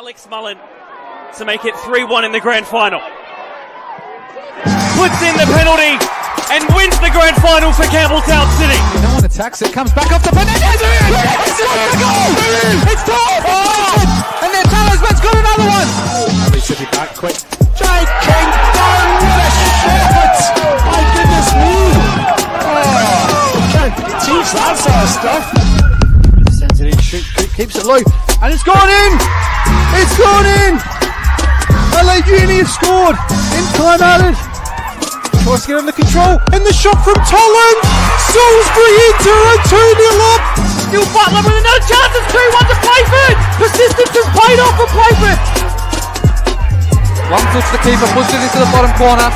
Alex Mullen to make it 3-1 in the grand final. Puts in the penalty and wins the grand final for Campbelltown City. No one attacks it, comes back off the Fernandez. It's the goal! It's time! Oh! And then Talisman's got another one. Harry City back quick. Jake King down with a shot. My goodness me! Oh, can't teach that sort of stuff. Sends it in, keeps it low, and it's gone in. It's gone in. LA Uni have scored in time added. Tries to get under control, and the shot from Tolland! Salisbury into a 2-0 up! Still Butler with another chance, it's 2-1 to Playford! Persistence has paid off for Playford! One touch the keeper, puts it into the bottom corner.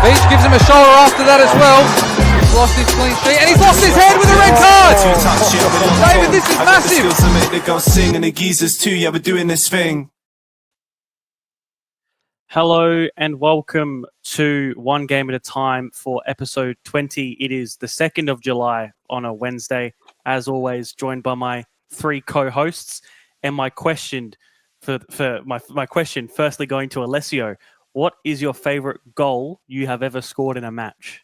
Beach gives him a shoulder after that as well. He's lost his clean sheet, and he's lost his head with a red card! David, this is massive! The girls sing and the geezers too, yeah, we're doing this thing. Hello and welcome to One Game at a Time for episode 20. It is the 2nd of July on a Wednesday. As always, joined by my three co-hosts. And my question, my question, firstly going to Alessio. What is your favourite goal you have ever scored in a match?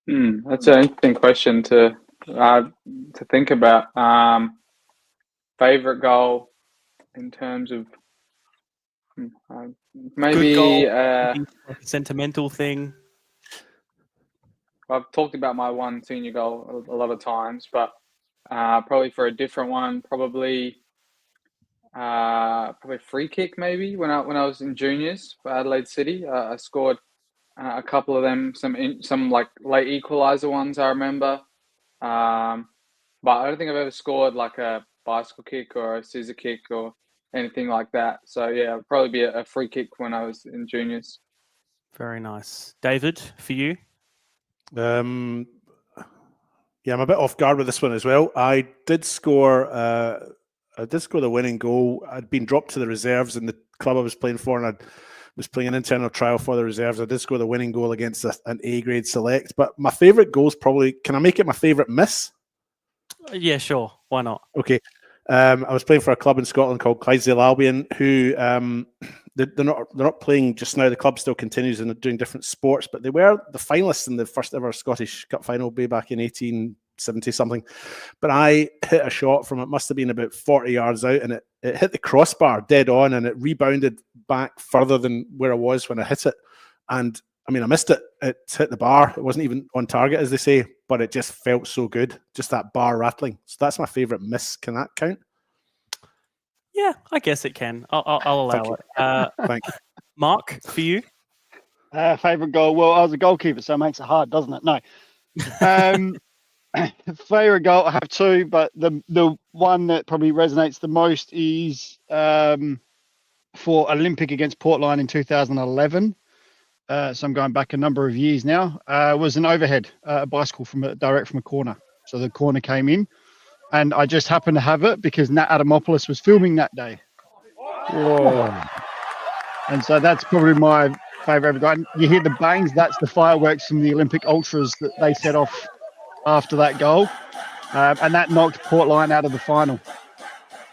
That's an interesting question to think about. Favorite goal in terms of maybe goal, sentimental thing. I've talked about my one senior goal a lot of times, but probably for a different one, probably free kick maybe when I was in juniors for Adelaide City. I scored a couple of them, some like late equaliser ones I remember, but I don't think I've ever scored like a bicycle kick or a scissor kick or anything like that. So yeah, it'd probably be a free kick when I was in juniors. Very nice. David, for you? Yeah, I'm a bit off guard with this one as well. I did score the winning goal. I'd been dropped to the reserves in the club I was playing for, and I was playing an internal trial for the reserves. I did score the winning goal against an A-grade select. But my favourite goal is probably, can I make it my favourite miss? Yeah, sure. Why not? Okay. I was playing for a club in Scotland called Clydesdale Albion, who they're not playing just now. The club still continues and doing different sports, but they were the finalists in the first ever Scottish Cup final way back in 1870 something. But I hit a shot from, it must have been about 40 yards out, and it hit the crossbar dead on, and it rebounded back further than where I was when I hit it. And I mean, I missed it. It hit the bar. It wasn't even on target, as they say, but it just felt so good. Just that bar rattling. So that's my favourite miss. Can that count? Yeah, I guess it can. I'll allow it. Thank you. Mark, for you? Favourite goal? Well, I was a goalkeeper, so it makes it hard, doesn't it? No. Favourite goal, I have two, but the one that probably resonates the most is for Olympic against Portline in 2011. So I'm going back a number of years now. Was an overhead, a bicycle direct from a corner. So the corner came in, and I just happened to have it because Nat Adamopoulos was filming that day. Whoa. And so that's probably my favourite ever goal. You hear the bangs, that's the fireworks from the Olympic Ultras that they set off after that goal. And that knocked Portline out of the final.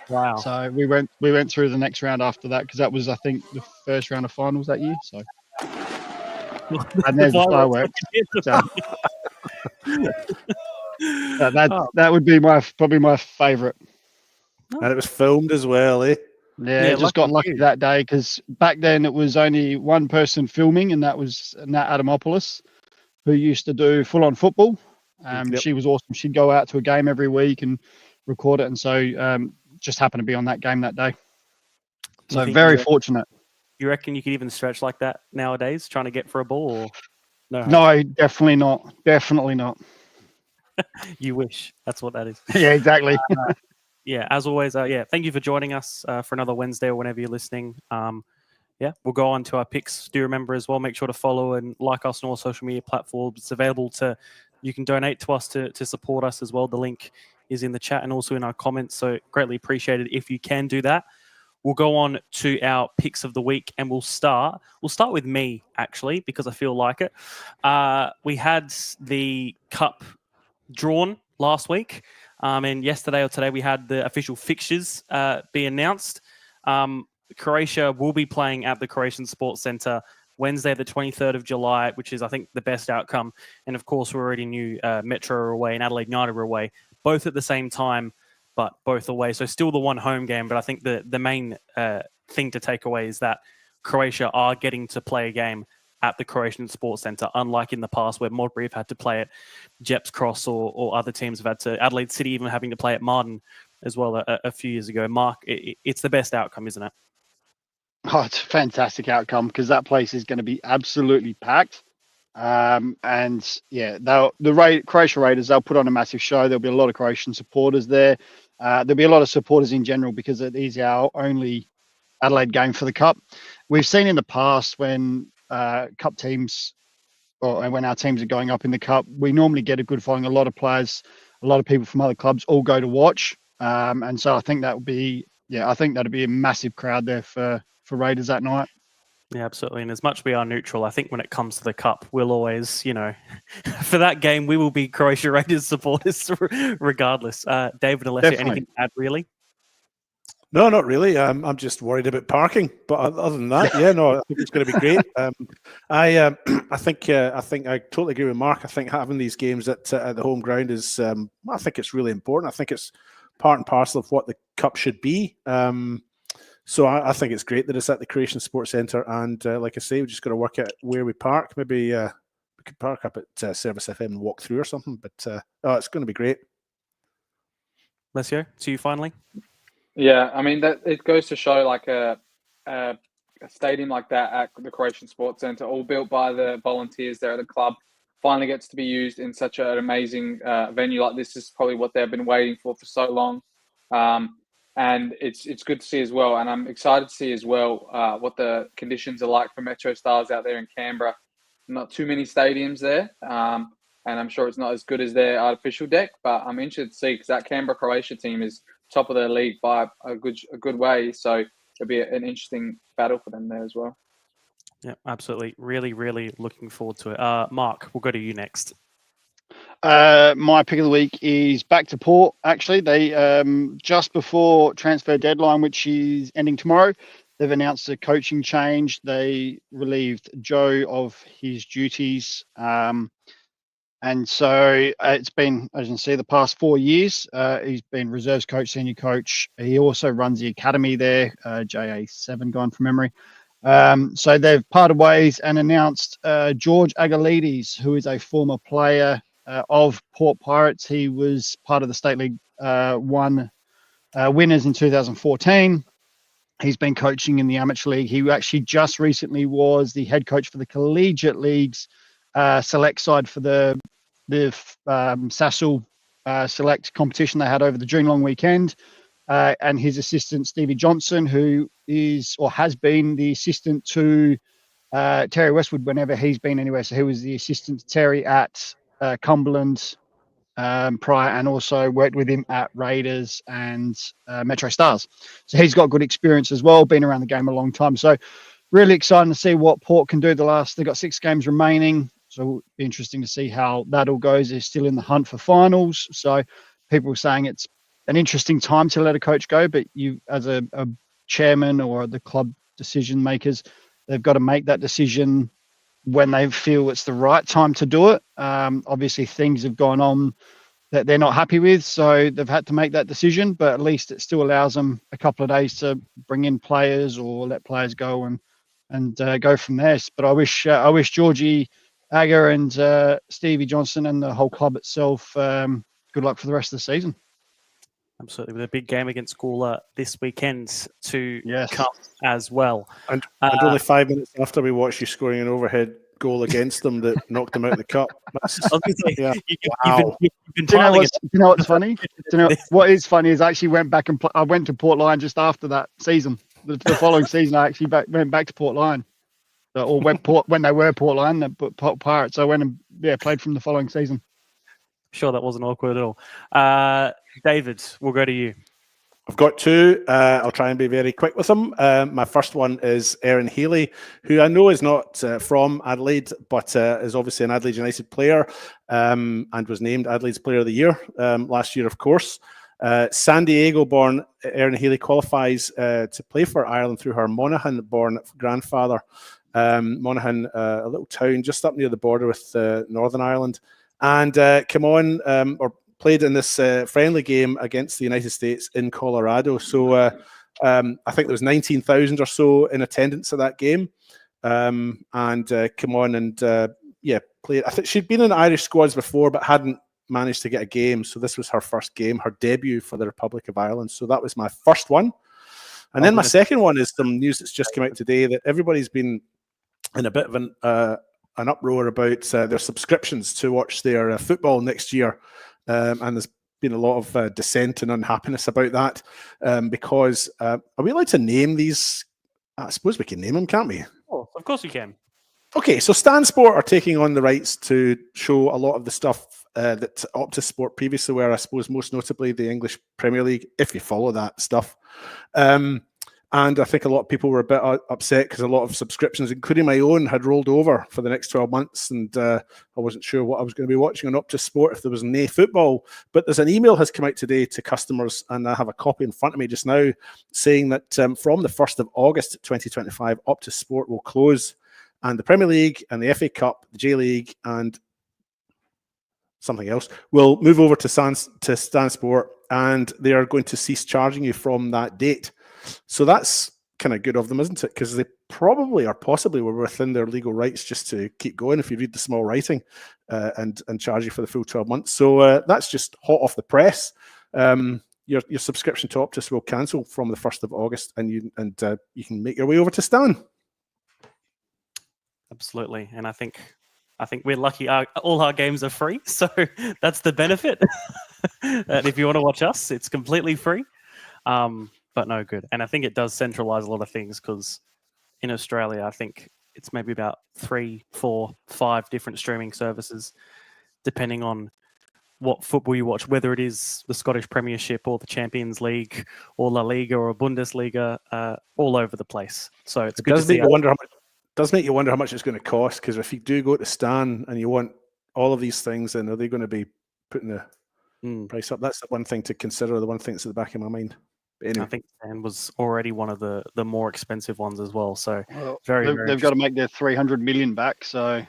Wow. So we went through the next round after that, because that was, I think, the first round of finals that year. So. And there's the fireworks. So that would be probably my favourite. And it was filmed as well, eh? Yeah, just got lucky that day, because back then it was only one person filming, and that was Nat Adamopoulos, who used to do full-on football. She was awesome. She'd go out to a game every week and record it, and so just happened to be on that game that day. So very fortunate. You reckon you could even stretch like that nowadays, trying to get for a ball? Or no? No, definitely not. Definitely not. You wish. That's what that is. Yeah, exactly. Yeah, as always, thank you for joining us for another Wednesday or whenever you're listening. We'll go on to our picks. Do remember as well, make sure to follow and like us on all social media platforms. It's available you can donate to us to support us as well. The link is in the chat and also in our comments, so greatly appreciated if you can do that. We'll go on to our picks of the week, and we'll start with me, actually, because I feel like it. We had the cup drawn last week. And yesterday or today, we had the official fixtures be announced. Croatia will be playing at the Croatian Sports Centre Wednesday, the 23rd of July, which is, I think, the best outcome. And of course, we already knew Metro are away and Adelaide United are away, both at the same time, but both away. So still the one home game. But I think the main thing to take away is that Croatia are getting to play a game at the Croatian Sports Centre, unlike in the past where Modbury have had to play at Jeps Cross or other teams have had to, Adelaide City even having to play at Martin as well a few years ago. Mark, it's the best outcome, isn't it? Oh, it's a fantastic outcome because that place is going to be absolutely packed. And yeah, Croatia Raiders, they'll put on a massive show. There'll be a lot of Croatian supporters there. There'll be a lot of supporters in general because it is our only Adelaide game for the Cup. We've seen in the past when Cup teams or when our teams are going up in the Cup, we normally get a good following. A lot of players, a lot of people from other clubs all go to watch. And so I think that would be, I think that'd be a massive crowd there for Raiders that night. Yeah, absolutely. And as much as we are neutral, I think when it comes to the Cup, we'll always, for that game, we will be Croatia Raiders supporters regardless. David, unless you have anything to add, really? No, not really. I'm just worried about parking. But other than that, I think it's going to be great. I think I totally agree with Mark. I think having these games at the home ground is, I think it's really important. I think it's part and parcel of what the Cup should be. So I think it's great that it's at the Croatian Sports Centre. And like I say, we're just going to work out where we park. Maybe we could park up at Service FM and walk through or something. But it's going to be great. Lesio, to you finally. Yeah, I mean, that it goes to show like a stadium like that at the Croatian Sports Centre, all built by the volunteers there at the club, finally gets to be used in such an amazing venue like this. Is probably what they've been waiting for so long. And it's good to see as well. And I'm excited to see as well what the conditions are like for Metro Stars out there in Canberra. Not too many stadiums there. And I'm sure it's not as good as their artificial deck, but I'm interested to see because that Canberra Croatia team is top of their league by a good way. So it'll be an interesting battle for them there as well. Yeah, absolutely. Really, really looking forward to it. Mark, we'll go to you next. My pick of the week is back to Port. Actually, they just before transfer deadline, which is ending tomorrow, they've announced a coaching change. They relieved Joe of his duties. And so it's been, as you can see, the past 4 years, he's been reserves coach, senior coach. He also runs the academy there, JA7 gone from memory. So they've parted ways and announced George Agalides, who is a former player of Port Pirates. He was part of the State League 1 winners in 2014. He's been coaching in the amateur league. He actually just recently was the head coach for the collegiate leagues select side for the Sassel select competition they had over the June long weekend. And his assistant, Stevie Johnson, who is or has been the assistant to Terry Westwood whenever he's been anywhere. So he was the assistant to Terry at Cumberland prior and also worked with him at Raiders and Metro Stars. So he's got good experience as well, been around the game a long time. So really exciting to see what Port can do. They've got 6 games remaining. So it'll be interesting to see how that all goes. They're still in the hunt for finals. So people are saying it's an interesting time to let a coach go, but you as a chairman or the club decision makers, they've got to make that decision when they feel it's the right time to do it. Obviously things have gone on that they're not happy with, so they've had to make that decision, but at least it still allows them a couple of days to bring in players or let players go and go from there. But I wish Georgie Agger and Stevie Johnson and the whole club itself good luck for the rest of the season. Absolutely, with a big game against Gawler this weekend to come as well. And only 5 minutes after we watched you scoring an overhead goal against them that knocked them out of the cup. You know what's funny? What is funny is I actually I went to Port Lion just after that season. The following season, I actually went back to Port Lion. Or when they were Port Lion, Port Pirates. I went and played from the following season. Sure, that wasn't awkward at all. David, we'll go to you. I've got two. I'll try and be very quick with them. My first one is Aaron Healy, who I know is not from Adelaide, but is obviously an Adelaide United player and was named Adelaide's Player of the Year last year, of course. San Diego-born Aaron Healy qualifies to play for Ireland through her Monaghan-born grandfather. Monaghan, a little town just up near the border with Northern Ireland, and came on or played in this friendly game against the United States in Colorado. So I think there was 19,000 or so in attendance at that game, and came on and played. I think she'd been in Irish squads before, but hadn't managed to get a game. So this was her first game, her debut for the Republic of Ireland. So that was my first one. And then my second one is some news that's just come out today that everybody's been in a bit of an uproar about their subscriptions to watch their football next year. And there's been a lot of dissent and unhappiness about that because are we allowed to name these? I suppose we can name them, can't we? Oh, of course we can. Okay, so Stan Sport are taking on the rights to show a lot of the stuff that Optus Sport previously were, I suppose most notably the English Premier League, if you follow that stuff. And I think a lot of people were a bit upset because a lot of subscriptions, including my own, had rolled over for the next 12 months. And I wasn't sure what I was going to be watching on Optus Sport if there was no football. But there's an email has come out today to customers, and I have a copy in front of me just now, saying that from the 1st of August 2025, Optus Sport will close. And the Premier League and the FA Cup, the J League, and something else will move over to Stan Sport, and they are going to cease charging you from that date. So that's kind of good of them, isn't it? Because they probably or possibly were within their legal rights just to keep going if you read the small writing and charge you for the full 12 months. So that's just hot off the press. Your subscription to Optus will cancel from the 1st of August, and you can make your way over to Stan. Absolutely, and I think we're lucky. All our games are free, so that's the benefit. And if you want to watch us, it's completely free. But no good. And I think it does centralize a lot of things because in Australia, I think it's maybe about 3, 4, 5 different streaming services, depending on what football you watch, whether it is the Scottish Premiership or the Champions League or La Liga or Bundesliga, all over the place. So it's good to see. Does make you wonder how much it's going to cost, because if you do go to Stan and you want all of these things, then are they going to be putting the price up? That's the one thing to consider, the one thing that's at the back of my mind. Anyway. I think Stan was already one of the more expensive ones as well. So they've got to make their 300 million back. So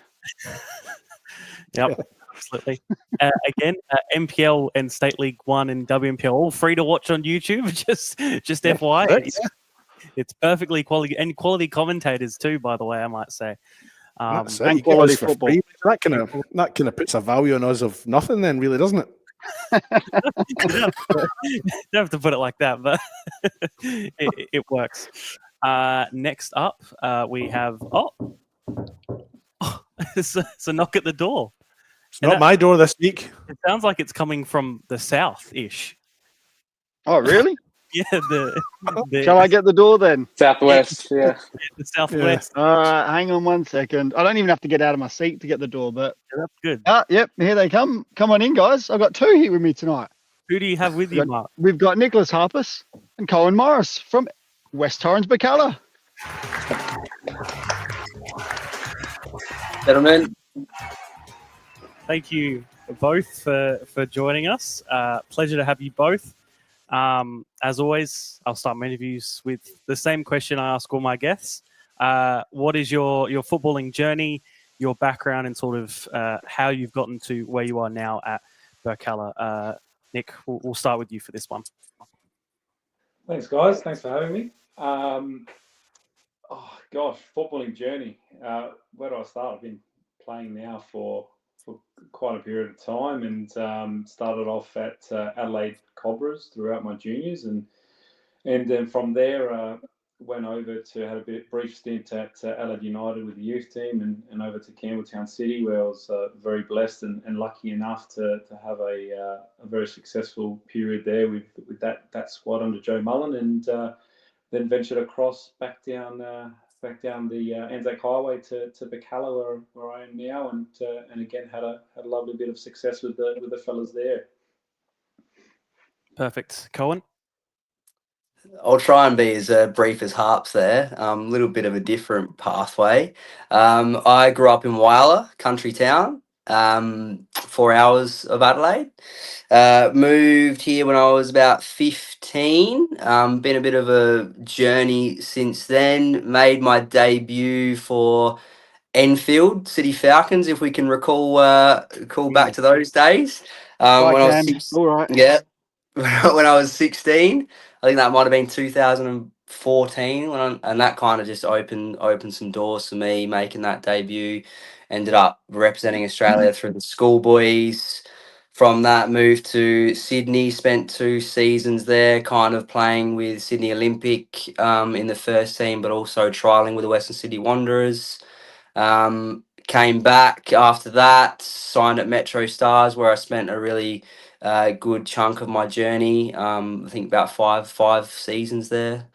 yep, absolutely. Again, MPL and State League 1 and WMPL all free to watch on YouTube. Just FYI, it's perfectly quality commentators too. By the way, I might say. And quality football. That kind of puts a value on us of nothing, then, really, doesn't it? Don't have to put it like that, but it works. Next up, we have it's a knock at the door. It's not my door this week. It sounds like it's coming from the south-ish. Oh, really? Yeah. Shall I get the door then? Southwest, yeah. The southwest. All right, hang on 1 second. I don't even have to get out of my seat to get the door, but that's good. Yep, here they come. Come on in, guys. I've got 2 here with me tonight. Who do you have with you, Mark? We've got Nicholas Harpas and Cohan Morris from West Torrens, Birkalla. Gentlemen. Thank you both for joining us. Pleasure to have you both. As always, I'll start my interviews with the same question I ask all my guests. What is your footballing journey, your background, and sort of how you've gotten to where you are now at Birkalla? Nick, we'll start with you for this one. Thanks, guys. Thanks for having me. Footballing journey. Where do I start? I've been playing now for quite a period of time, and started off at Adelaide Cobras throughout my juniors, and then from there went over to had a brief stint at Adelaide United with the youth team, and over to Campbelltown City, where I was very blessed and lucky enough to have a very successful period there with that squad under Joe Mullen, and then ventured across back down the Anzac Highway to Birkalla, where I am now, and again had a lovely bit of success with the fellas there. Perfect. Cohan? I'll try and be as brief as Harps there. A little bit of a different pathway. I grew up in Whyalla, country town, 4 hours of Adelaide. Moved here when I was about 15. Been a bit of a journey since then. Made my debut for Enfield City Falcons, if we can recall back to those days. I When I was can. six, All right. yeah, when I was 16. I think that might have been 2014 and that kind of just opened some doors for me making that debut. Ended up representing Australia through the schoolboys. From that, moved to Sydney, spent 2 seasons there, kind of playing with Sydney Olympic in the first team, but also trialing with the Western Sydney Wanderers. Came back after that, signed at Metro Stars, where I spent a really good chunk of my journey. I think about five seasons there.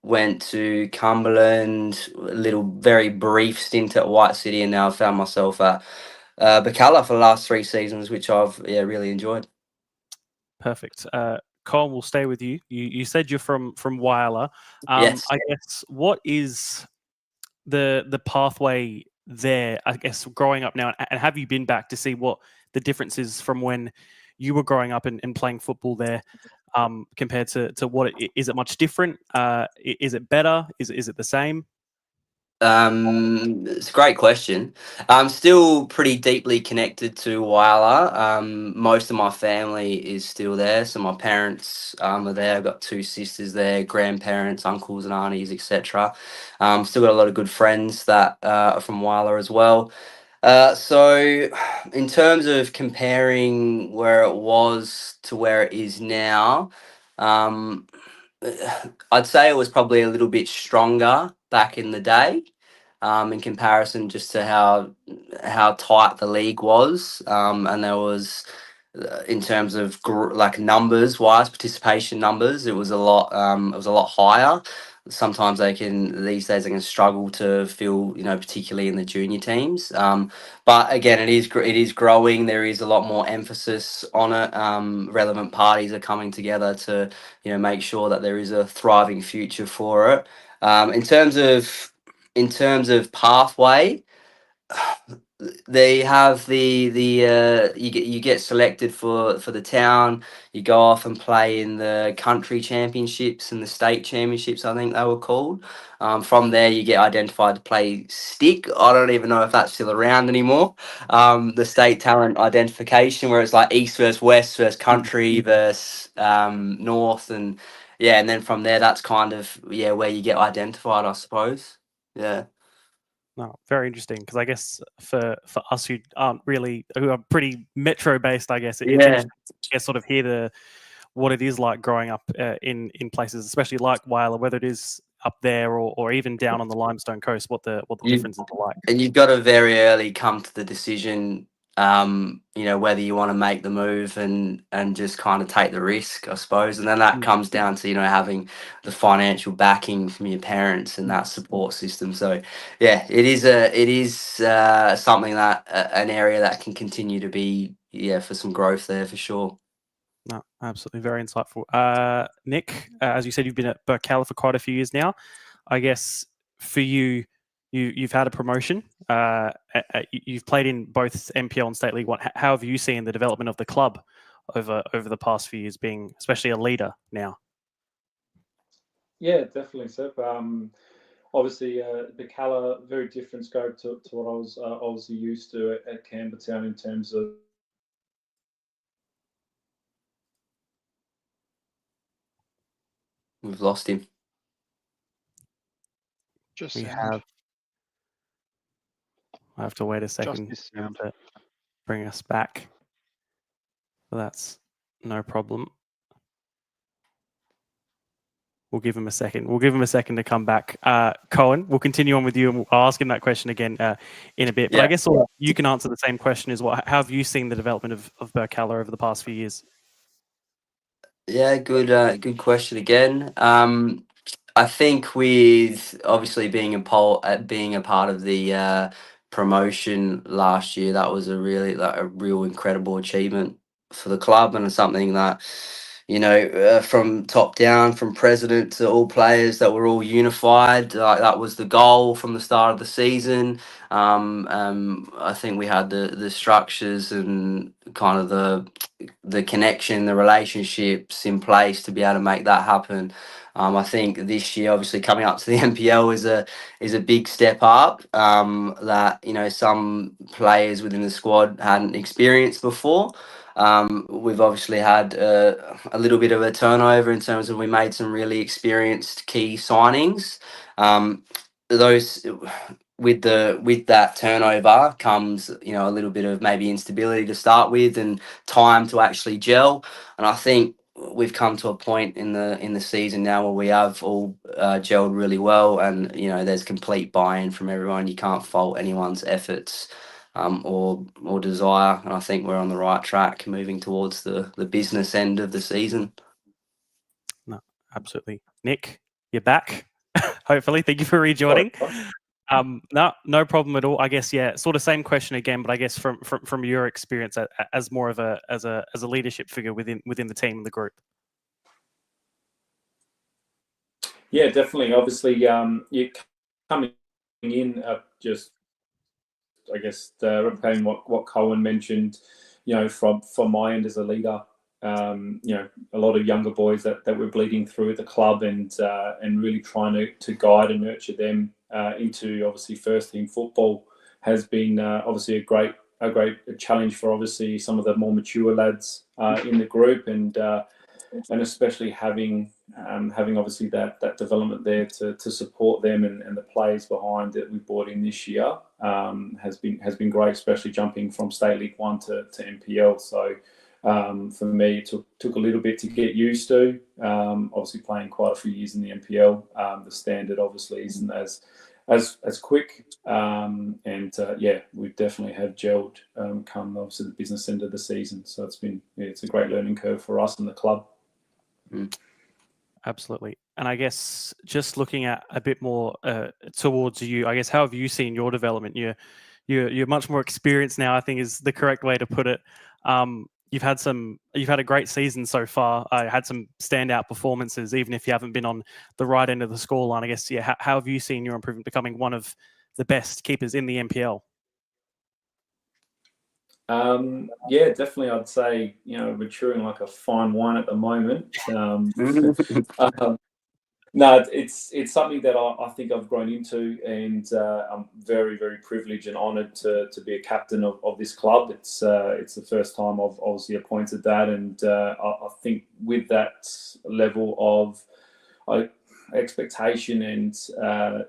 Went to Cumberland, a little very brief stint at White City, and now I found myself at Birkalla for the last 3 seasons, which I've really enjoyed. Perfect. Colin, we'll stay with you. You said you're from Whyalla. Yes. I guess what is the pathway there? I guess growing up now, and have you been back to see what the difference is from when you were growing up and playing football there, compared to what is it much different? Is it better? Is it the same? It's a great question. I'm still pretty deeply connected to Whyalla. Most of my family is still there, so my parents are there. I've got 2 sisters there, grandparents, uncles and aunties, etc. Still got a lot of good friends that are from Whyalla as well. So, in terms of comparing where it was to where it is now, um, I'd say it was probably a little bit stronger back in the day, in comparison just to how tight the league was, and there was, in terms of like numbers wise, participation numbers, it was a lot. It was a lot higher. Sometimes these days they can struggle to fill, particularly in the junior teams. But again, it is growing. There is a lot more emphasis on it. Relevant parties are coming together to make sure that there is a thriving future for it. In terms of pathway, they have you get selected for the town. You go off and play in the country championships and the state championships, I think they were called. From there you get identified to play stick. I don't even know if that's still around anymore. The state talent identification, where it's like east versus west versus country versus north, and and then from there that's kind of where you get identified, I suppose. Yeah. No, very interesting, because I guess for us who are pretty metro based, I guess it's interesting to sort of hear what it is like growing up in places, especially like Whyalla, whether it is up there or even down on the Limestone Coast, what the differences are like. And you've got to very early come to the decision, whether you want to make the move and just kind of take the risk, I suppose. And then that comes down to, having the financial backing from your parents and that support system. So, yeah, it is something that an area that can continue to be, for some growth there for sure. No, absolutely, very insightful. Nick, as you said, you've been at Birkalla for quite a few years now. I guess for you've had a promotion. You've played in both NPL and State League One. How have you seen the development of the club over the past few years, being especially a leader now? Yeah, definitely, Seb. Obviously, Birkalla, very different scope to what I was obviously used to at Campbelltown in terms of. We've lost him. I have to wait a second to bring us back. So that's no problem. We'll give him a second. We'll give him a second to come back. Cohan, we'll continue on with you, and I'll ask him that question again in a bit. But I guess you can answer the same question as well. How have you seen the development of Birkalla over the past few years? Yeah, good question again. I think with obviously being a part of the promotion last year, that was a real incredible achievement for the club, and something that from top down, from president to all players, that we're all unified. Like that was the goal from the start of the season. I think we had the structures and kind of the connection, the relationships in place to be able to make that happen. I think this year, obviously coming up to the NPL is a big step up that some players within the squad hadn't experienced before. We've obviously had a little bit of a turnover in terms of we made some really experienced key signings. Those with that turnover comes a little bit of maybe instability to start with and time to actually gel. And I think we've come to a point in the season now where we have all gelled really well, and there's complete buy-in from everyone. You can't fault anyone's efforts or desire, and I think we're on the right track moving towards the business end of the season. No, absolutely. Nick, you're back. Hopefully, thank you for rejoining. No problem at all. I guess sort of same question again, but I guess from your experience as more of as a leadership figure within the team and the group. Yeah, definitely. Obviously, you coming in just, I guess, replicating what Cohan mentioned. From my end as a leader, a lot of younger boys that we're bleeding through the club and really trying to guide and nurture them into obviously first team football has been obviously a great challenge for obviously some of the more mature lads in the group, and especially having obviously that development there to support them and the players behind that we brought in this year has been great, especially jumping from State League 1 to NPL. So for me, it took a little bit to get used to. Obviously, playing quite a few years in the NPL, the standard obviously isn't as quick. We definitely have gelled come obviously the business end of the season. So it's a great learning curve for us and the club. Absolutely. And I guess just looking at a bit more towards you, I guess, how have you seen your development? You're much more experienced now, I think is the correct way to put it. You've had a great season so far. Had some standout performances, even if you haven't been on the right end of the scoreline. I guess, how have you seen your improvement becoming one of the best keepers in the NPL? Definitely. I'd say maturing like a fine wine at the moment. No, it's something that I think I've grown into, and I'm very, very privileged and honoured to be a captain of this club. It's the first time I've obviously appointed that, and I think with that level of expectation and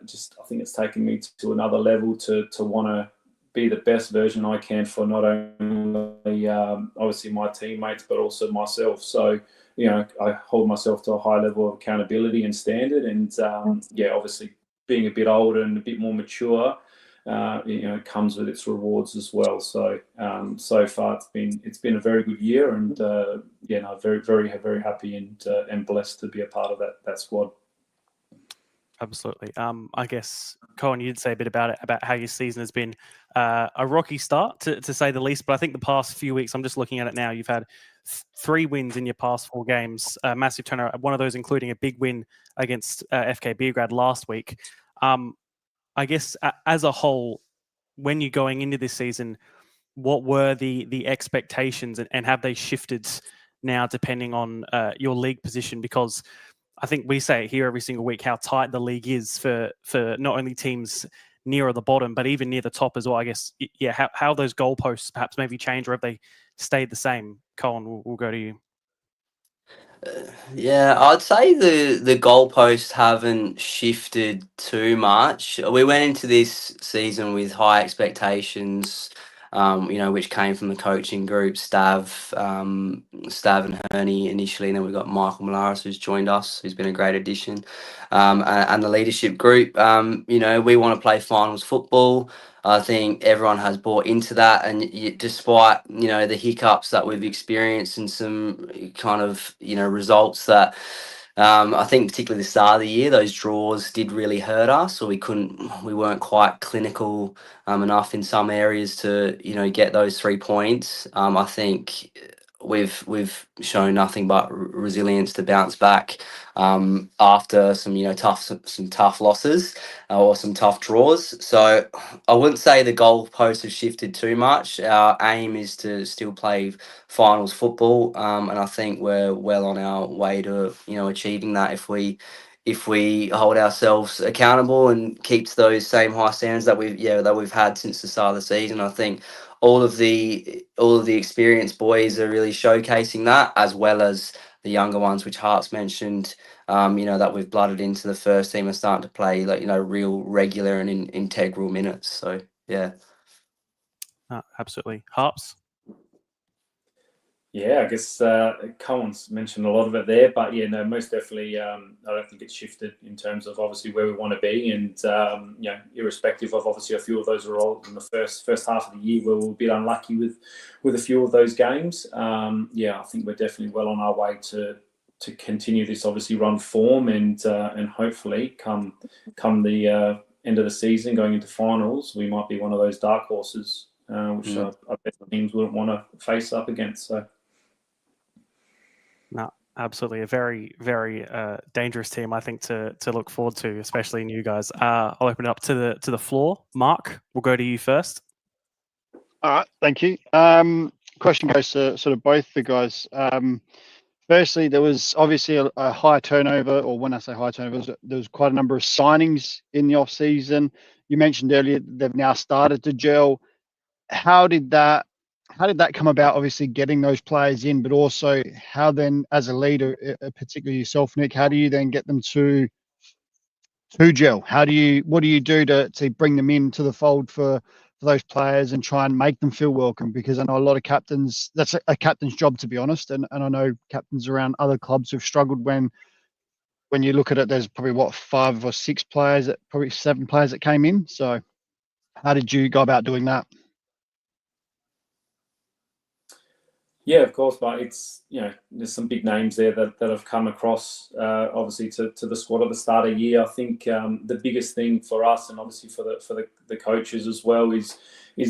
just I think it's taken me to another level to want to be the best version I can for not only obviously my teammates but also myself. So I hold myself to a high level of accountability and standard, and obviously being a bit older and a bit more mature, comes with its rewards as well. So so far it's been a very good year, and very, very, very happy and blessed to be a part of that squad. Absolutely. I guess, Cohan, you did say a bit about how your season has been a rocky start, to say the least. But I think the past few weeks, I'm just looking at it now, you've had 3 wins in your past 4 games, massive turnaround, one of those including a big win against FK Beograd last week. I guess as a whole, when you're going into this season, what were the expectations, and have they shifted now depending on your league position? Because I think we say it here every single week how tight the league is for not only teams nearer the bottom, but even near the top as well. I guess, how those goalposts perhaps maybe change, or have they stayed the same? Cohan, we'll go to you. I'd say the goalposts haven't shifted too much. We went into this season with high expectations, which came from the coaching group, Stav and Herney initially, and then we've got Michael Malaris, who's joined us, who's been a great addition, and the leadership group. We want to play finals football. I think everyone has bought into that, and despite the hiccups that we've experienced and some kind of results that I think particularly the start of the year, those draws did really hurt us, or we weren't quite clinical enough in some areas to get those 3 points. I think we've shown nothing but resilience to bounce back after some some tough losses or some tough draws. So I wouldn't say the goalposts have shifted too much. Our aim is to still play finals football, and I think we're well on our way to achieving that if we hold ourselves accountable and keep to those same high standards that we've had since the start of the season. I think all of the experienced boys are really showcasing that, as well as the younger ones, which Harps mentioned. That we've blooded into the first team are starting to play real regular and integral minutes. So yeah. Absolutely. Harps. Yeah, I guess Cohen's mentioned a lot of it there, but yeah, no, most definitely, I don't think it's shifted in terms of obviously where we want to be, and irrespective of obviously a few of those are all in the first half of the year where we were a bit unlucky with a few of those games. I think we're definitely well on our way to continue this obviously run form, and hopefully come the end of the season going into finals, we might be one of those dark horses, which I bet the teams wouldn't want to face up against. So. No, absolutely. A very, very dangerous team, I think, to look forward to, especially in you guys. I'll open it up to the floor. Mark, we'll go to you first. All right, thank you. Question goes to sort of both the guys. Firstly, there was obviously a high turnover, or when I say high turnover, there was quite a number of signings in the off season. You mentioned earlier they've now started to gel. How did that come about? Obviously, getting those players in, but also how then, as a leader, particularly yourself, Nick, how do you then get them to gel? What do you do to bring them into the fold for those players and try and make them feel welcome? Because I know a lot of captains, that's a captain's job, to be honest, and I know captains around other clubs who've struggled when you look at it. There's probably 5 or 6 players, probably 7 players that came in. So how did you go about doing that? Yeah, of course, but it's there's some big names there that have come across obviously to the squad at the start of the year. I think the biggest thing for us, and obviously for the coaches as well, is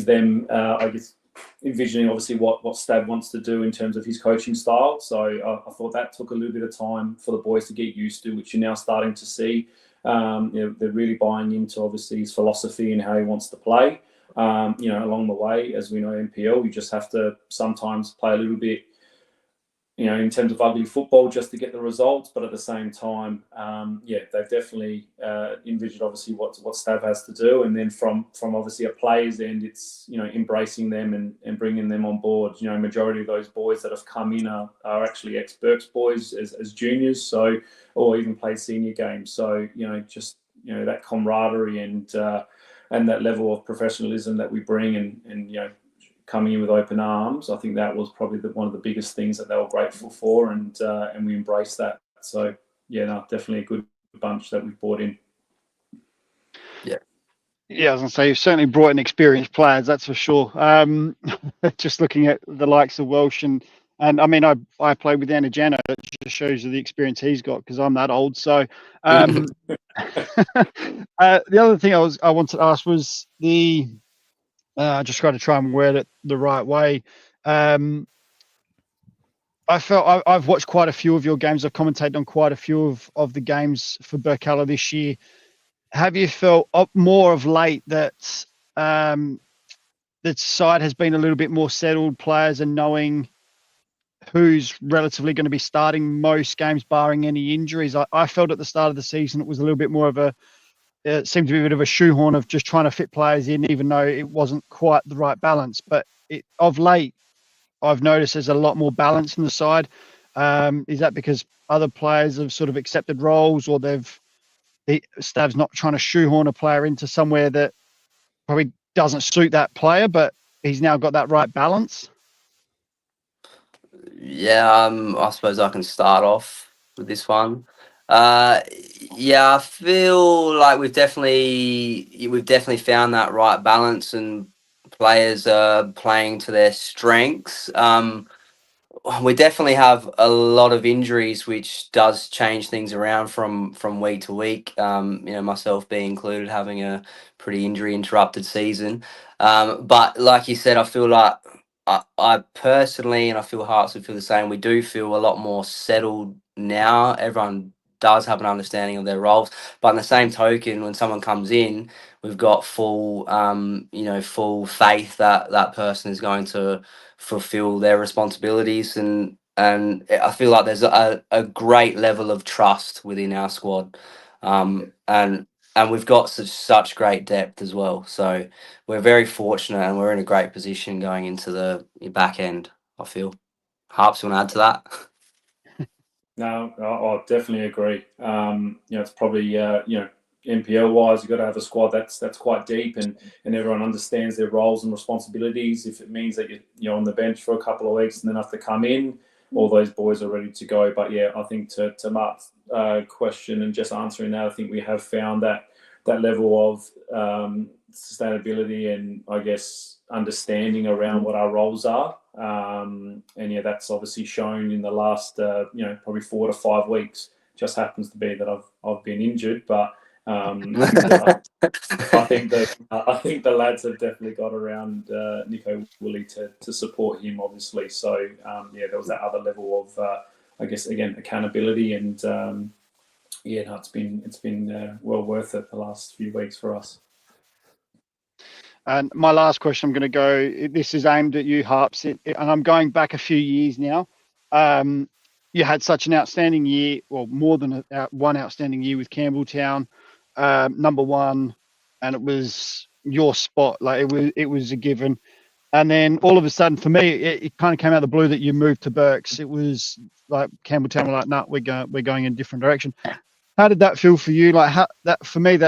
them I guess envisioning obviously what Stav wants to do in terms of his coaching style. So I thought that took a little bit of time for the boys to get used to, which you're now starting to see. They're really buying into obviously his philosophy and how he wants to play. Along the way, as we know, NPL, you just have to sometimes play a little bit, in terms of ugly football just to get the results. But at the same time, they've definitely envisioned obviously what Stav has to do. And then from obviously a player's end, it's, embracing them and bringing them on board. Majority of those boys that have come in are actually ex-Berks boys as juniors, so, or even played senior games. So, that camaraderie and that level of professionalism that we bring and coming in with open arms, I think that was probably one of the biggest things that they were grateful for, and we embraced that. So definitely a good bunch that we've brought in. Yeah, I was going to say, you've certainly brought in experienced players, that's for sure. Just looking at the likes of Welsh and I mean, I played with Anajano. It just shows you the experience he's got, because I'm that old. So the other thing I wanted to ask was just got to try and word it the right way. I felt I've watched quite a few of your games. I've commentated on quite a few of the games for Birkalla this year. Have you felt more of late that the side has been a little bit more settled, players and knowing who's relatively going to be starting most games, barring any injuries? I felt at the start of the season it was a little bit more of it seemed to be a bit of a shoehorn of just trying to fit players in, even though it wasn't quite the right balance. But of late, I've noticed there's a lot more balance in the side. Is that because other players have sort of accepted roles, or Stav's not trying to shoehorn a player into somewhere that probably doesn't suit that player, but he's now got that right balance? Yeah, I suppose I can start off with this one. I feel like we've definitely found that right balance, and players are playing to their strengths. We definitely have a lot of injuries, which does change things around from week to week. Myself being included, having a pretty injury interrupted season. But like you said, I feel like I personally, and I feel Hearts would feel the same, we do feel a lot more settled now. Everyone does have an understanding of their roles. But on the same token, when someone comes in, we've got full, full faith that that person is going to fulfill their responsibilities. And I feel like there's a great level of trust within our squad. And we've got such great depth as well. So we're very fortunate and we're in a great position going into the back end, I feel. Harps, you want to add to that? No, I definitely agree. It's probably NPL wise, you've got to have a squad that's quite deep and everyone understands their roles and responsibilities. If it means that you're on the bench for a couple of weeks and then have to come in, all those boys are ready to go. But yeah, I think to Mark's question and just answering that, I think we have found that level of sustainability and I guess understanding around what our roles are. And yeah, that's obviously shown in the last probably 4 to 5 weeks. Just happens to be that I've been injured, but I think the lads have definitely got around Nico Woolley to support him, obviously. So there was that other level of I guess again accountability and it's been well worth it the last few weeks for us. And my last question, I'm going to go. This is aimed at you, Harps, and I'm going back a few years now. You had such an outstanding year, well, more than one outstanding year with Campbelltown, number one, and it was your spot. Like it was a given. And then all of a sudden, for me, it kind of came out of the blue that you moved to Berks. It was like Campbelltown were like, "No, we're going in a different direction." How did that feel for you? Like for me,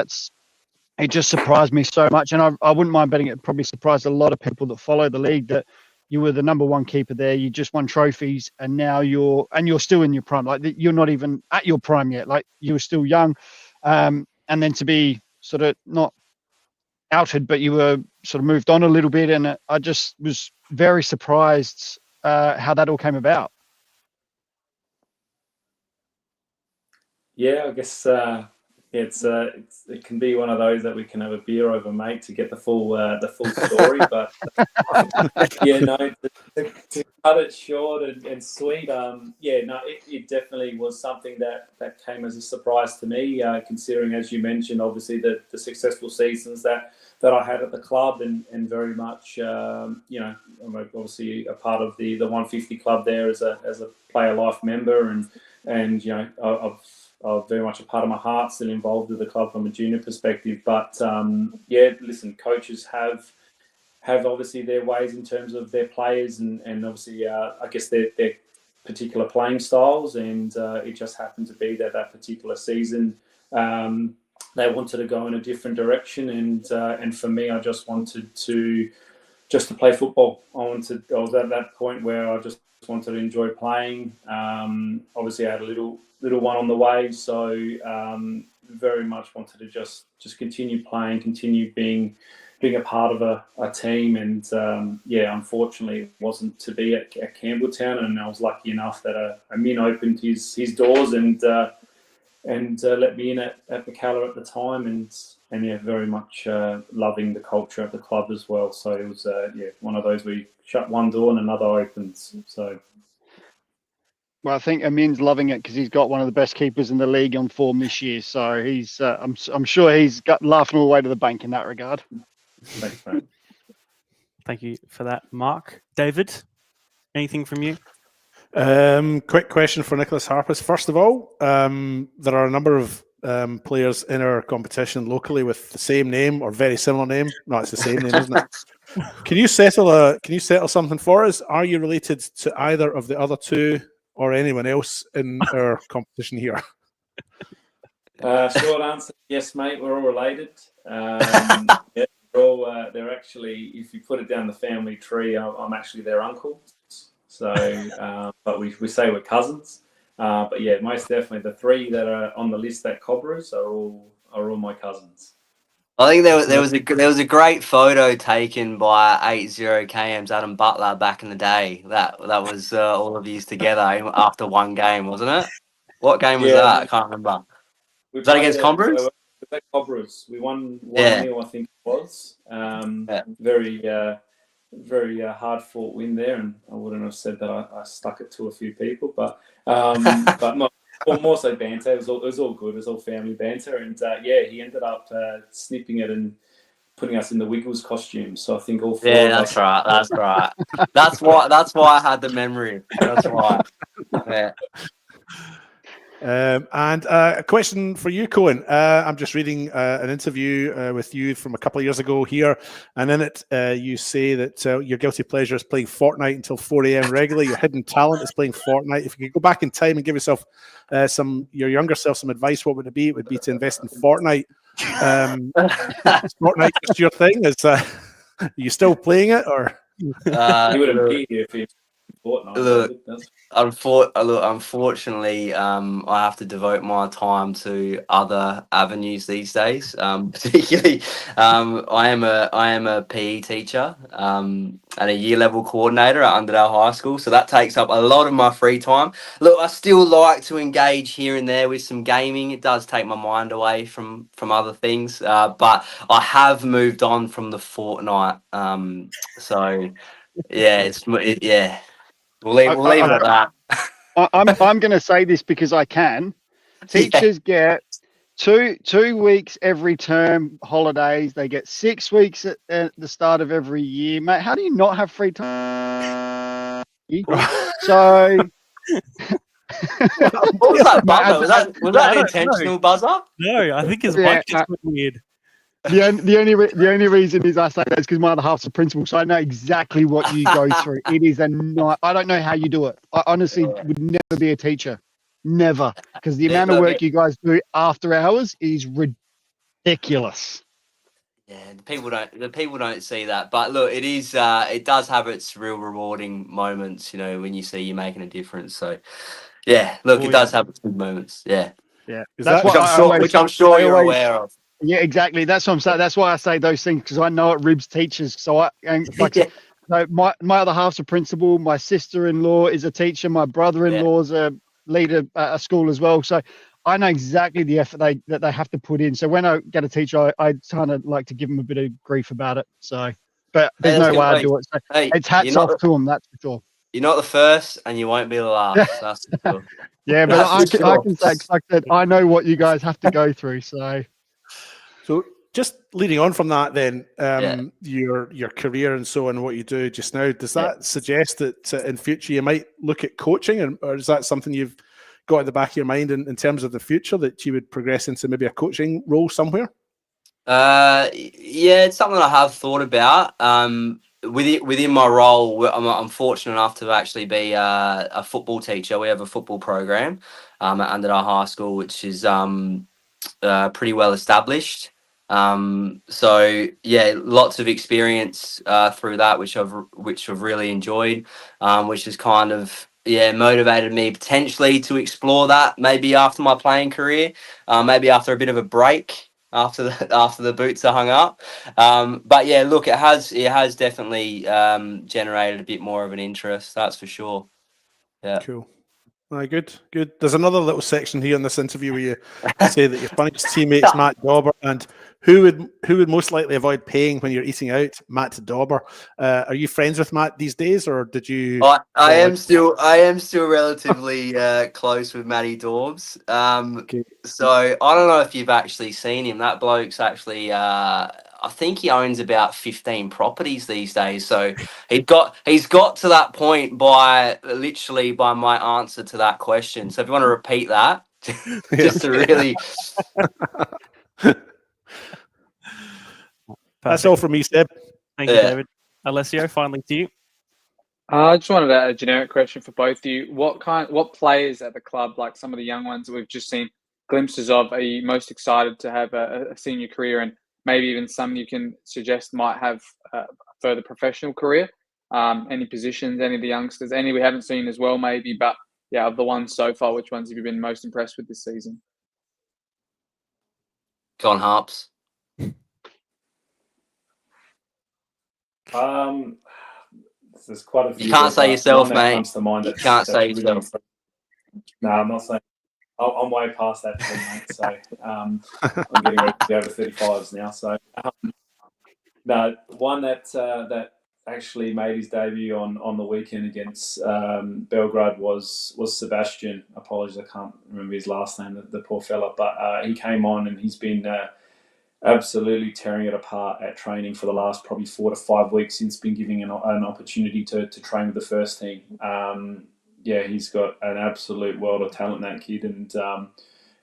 it just surprised me so much, and I wouldn't mind betting it probably surprised a lot of people that follow the league that you were the number one keeper there. You just won trophies, and now you're still in your prime. Like you're not even at your prime yet. Like you were still young, and then to be sort of not outed, but you were sort of moved on a little bit, and I just was very surprised how that all came about. Yeah, I guess it can be one of those that we can have a beer over, mate, to get the full story. But to cut it short and sweet, it definitely was something that came as a surprise to me, considering, as you mentioned, obviously the successful seasons that I had at the club, and very much I'm obviously a part of the 150 club there as a player life member, and I've very much a part of my heart still involved with the club from a junior perspective. But listen, coaches have obviously their ways in terms of their players and obviously I guess their particular playing styles, and it just happened to be that particular season they wanted to go in a different direction, and for me, I just wanted to play football. I was at that point where I just wanted to enjoy playing. Obviously, I had a little one on the way, so very much wanted to just continue playing, continue being a part of a team, and unfortunately, it wasn't to be at Campbelltown, and I was lucky enough that a Min opened his doors and let me in at Birkalla at the time, and very much loving the culture at the club as well. So it was one of those where you shut one door and another opens. So. Well, I think Amin's loving it because he's got one of the best keepers in the league on form this year. So he's, I'm sure he's got laughing all the way to the bank in that regard. Thanks, mate. Thank you for that, Mark. David, anything from you? Quick question for Nicholas Harpas. First of all, there are a number of players in our competition locally with the same name or very similar name. No, it's the same name, isn't it? Can you settle something for us? Are you related to either of the other two or anyone else in our competition here? Short answer, yes, mate. We're all related. They're actually, if you put it down the family tree, I'm actually their uncle. So, but we say we're cousins. But yeah, most definitely the three that are on the list at Cobras are all my cousins. I think there was a great photo taken by 80KM's Adam Butler back in the day. That was all of you together after one game, wasn't it? What game was that? I can't remember. Was that against Cobras? Cobras. We won 1-0, I think it was. Very very hard fought win there, and I wouldn't have said that I stuck it to a few people, but not. Well, more so banter. It was all good. It was all family banter, and he ended up snipping it and putting us in the Wiggles costumes. So I think all four of us. That's right. That's why I had the memory. That's why. Yeah. And a question for you, Cohan. I'm just reading an interview with you from a couple of years ago here, and in it you say that your guilty pleasure is playing Fortnite until 4 a.m. regularly. Your hidden talent is playing Fortnite. If you could go back in time and give yourself your younger self some advice, what would it be? It would be to invest in Fortnite. Is Fortnite just your thing? Are you still playing it, or He wouldn't be here if he Fortnite. Unfortunately, I have to devote my time to other avenues these days. Particularly, I am a PE teacher and a year level coordinator at Underdale High School, so that takes up a lot of my free time. Look, I still like to engage here and there with some gaming. It does take my mind away from other things, but I have moved on from the Fortnite. So yeah. We'll leave it at that. I'm going to say this because I can. Teachers get two weeks every term holidays. They get 6 weeks at the start of every year. Mate, how do you not have free time? So... What was that buzzer? Was that an intentional buzzer? No, I think his mic just went weird. The only reason is I say that is because my other half's a principal, so I know exactly what you go through. It is a night. I don't know how you do it. I honestly would never be a teacher, never, because the amount of work you guys do after hours is ridiculous. Yeah, the people don't see that, but look, it is. It does have its real rewarding moments, when you see you making a difference. So, yeah, look, it does have its good moments. Yeah, That's which I'm sure you're aware of. Yeah, exactly. That's what I'm saying. That's why I say those things, because I know it ribs teachers. So my other half's a principal. My sister-in-law is a teacher. My brother-in-law is a leader at a school as well. So I know exactly the effort that they have to put in. So when I get a teacher, I kind of like to give them a bit of grief about it. So, but there's no way I do it. So it's hats off to them. That's for sure. You're not the first, and you won't be the last. That's for sure. Yeah, but I can say, like I said, I know what you guys have to go through. So just leading on from that, then your career and so on, what you do just now, does that suggest that in future you might look at coaching, or is that something you've got at the back of your mind in terms of the future, that you would progress into maybe a coaching role somewhere? It's something I have thought about. Within my role, I'm fortunate enough to actually be a football teacher. We have a football program at Underdale High School, which is pretty well established. So lots of experience through that, which I've really enjoyed, which has kind of motivated me potentially to explore that maybe after my playing career, maybe after a bit of a break after the boots are hung up. But yeah, look, it has definitely generated a bit more of an interest, that's for sure. Yeah. Cool. Good. There's another little section here in this interview where you say that your funniest teammate's Matt Dauber, and who would most likely avoid paying when you're eating out? Matt Dauber. Are you friends with Matt these days, or did you? I am still relatively close with Matty Daubs. So I don't know if you've actually seen him. That bloke's actually. I think he owns about 15 properties these days. So he's got to that point by my answer to that question. So if you want to repeat that, just to really. That's all from me, Seb. Thank you, David. Alessio, finally to you. I just wanted a generic question for both of you. What players at the club, like some of the young ones that we've just seen glimpses of, are you most excited to have a senior career, and maybe even some you can suggest might have a further professional career? Any positions, any of the youngsters, any we haven't seen as well, maybe, but of the ones so far, which ones have you been most impressed with this season? Go on, Harps. There's quite a few. You can't say yourself, mate. Comes to mind. You can't say yourself. No, I'm not saying. I'm way past that too, mate. So I'm getting ready to be over 35s now. So no, one that actually made his debut on the weekend against Belgrade was Sebastian. Apologies, I can't remember his last name, the poor fella. But he came on and he's been absolutely tearing it apart at training for the last probably 4 to 5 weeks since been given an opportunity to train with the first team. He's got an absolute world of talent, that kid,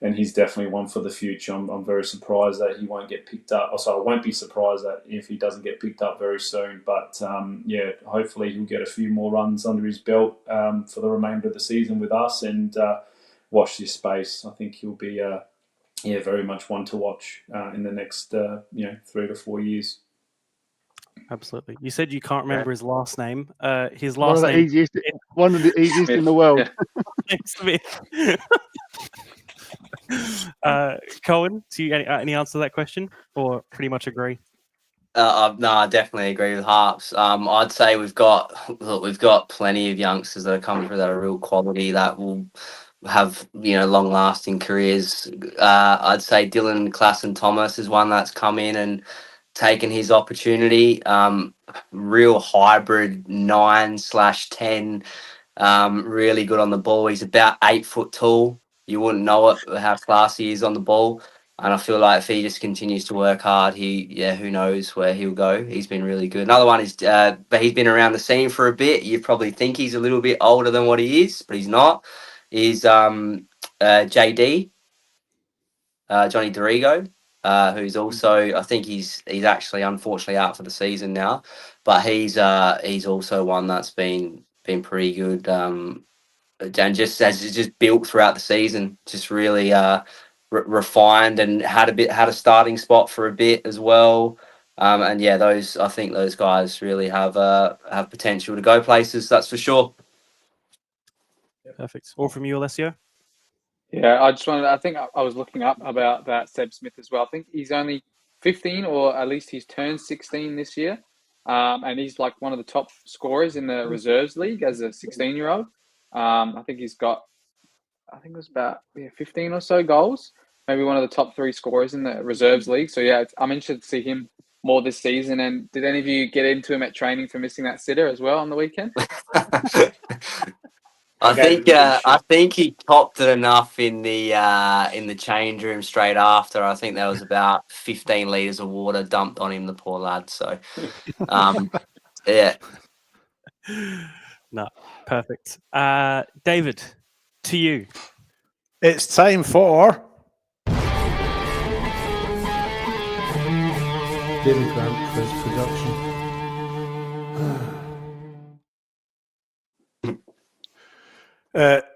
and he's definitely one for the future. I'm very surprised that he won't get picked up. Also, I won't be surprised that if he doesn't get picked up very soon. But hopefully he'll get a few more runs under his belt for the remainder of the season with us and watch this space. I think he'll be very much one to watch in the next 3 to 4 years. Absolutely. You said you can't remember his last name. His One last of the name. easiest, one of the easiest in the world. Smith. Cohen, do you any answer to that question, or pretty much agree? No, I definitely agree with Harps. I'd say we've got plenty of youngsters that are coming through that are real quality that will have long lasting careers. I'd say Dylan Klassen Thomas is one that's come in and taken his opportunity. Real hybrid 9/10. Really good on the ball. He's about 8 foot tall. You wouldn't know it how classy he is on the ball. And I feel like if he just continues to work hard, who knows where he'll go. He's been really good. Another one is, but he's been around the scene for a bit. You probably think he's a little bit older than what he is, but he's not. Is JD, Johnny Dorigo, who's also, I think he's actually unfortunately out for the season now, but he's also one that's been pretty good. And just built throughout the season, just really refined and had a starting spot for a bit as well. I think those guys really have potential to go places. That's for sure. Perfect. All from you, Alessio? Yeah, I think I was looking up about that Seb Smith as well. I think he's only 15, or at least he's turned 16 this year. And he's like one of the top scorers in the reserves league as a 16-year-old. I think he's got, it was about 15 or so goals. Maybe one of the top 3 scorers in the reserves league. So yeah, I'm interested to see him more this season. And did any of you get into him at training for missing that sitter as well on the weekend? I think he topped it enough in the change room straight after. I think there was about 15 litres of water dumped on him, the poor lad. So, yeah. No, perfect. David, to you. It's time for David Grant for his production.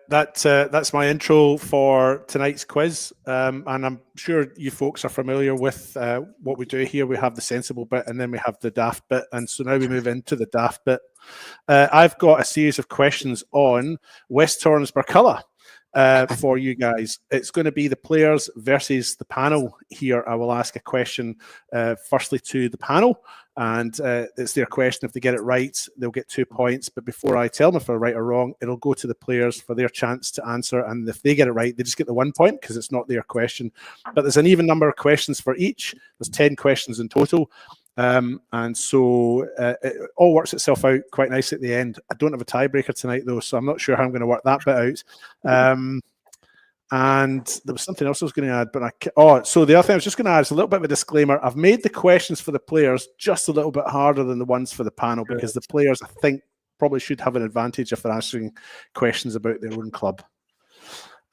That's my intro for tonight's quiz, and I'm sure you folks are familiar with what we do here. We have the sensible bit, and then we have the daft bit, and so now we move into the daft bit. I've got a series of questions on West Torrens Birkalla for you guys. It's going to be the players versus the panel here. I will ask a question firstly to the panel, and it's their question. If they get it right, they'll get 2 points. But before I tell them if they're right or wrong, it'll go to the players for their chance to answer. And if they get it right, they just get the 1 point because it's not their question. But there's an even number of questions for each. There's 10 questions in total. And so it all works itself out quite nicely at the end. I don't have a tiebreaker tonight, though, so I'm not sure how I'm going to work that bit out. And there was something else I was going to add, but so the other thing I was just going to add is a little bit of a disclaimer. I've made the questions for the players just a little bit harder than the ones for the panel because the players, I think, probably should have an advantage if they're answering questions about their own club.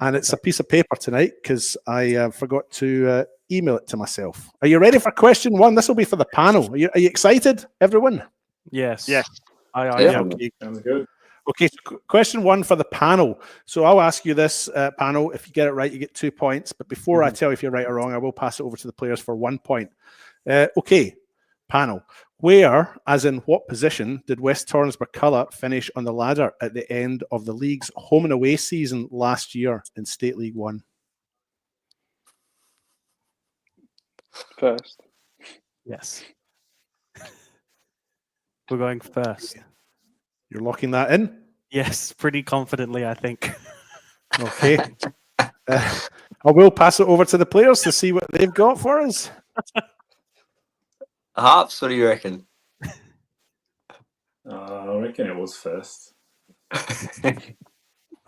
And it's a piece of paper tonight because I forgot to email it to myself. Are you ready for question 1? This will be for the panel. Are you excited, everyone? Yes. Yes. Okay. Sounds good. Okay, so question 1 for the panel. So I'll ask you this, panel. If you get it right, you get 2 points. But before I tell you if you're right or wrong, I will pass it over to the players for 1 point. Okay, panel. Where, as in what position, did West Torrens Birkalla finish on the ladder at the end of the league's home and away season last year in State League 1? First. Yes. We're going first. You're locking that in? Yes, pretty confidently, I think. Okay. I will pass it over to the players to see what they've got for us. Harps, what do you reckon? I reckon it was first.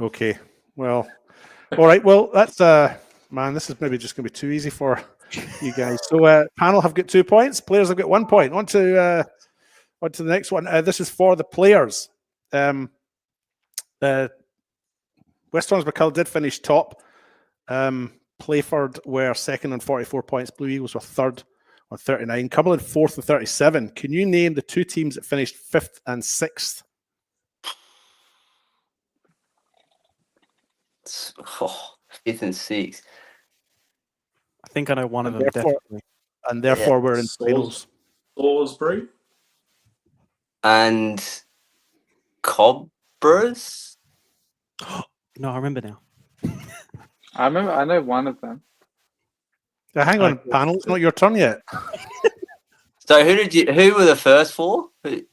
Okay. Well, all right. Well, that's man. This is maybe just going to be too easy for you guys. So, panel have got 2 points. Players have got 1 point. On to the next one. This is for the players. West Torrens Birkalla did finish top. Playford were second on 44 points. Blue Eagles were third on 39. Cumberland fourth on 37. Can you name the 2 teams that finished fifth and sixth? Fifth and sixth. I think I know one of them definitely. And therefore, we're in finals. Salisbury and Cobras. No, I remember now. I know one of them. Hang on, panel. It's not your turn yet. So who were the first 4?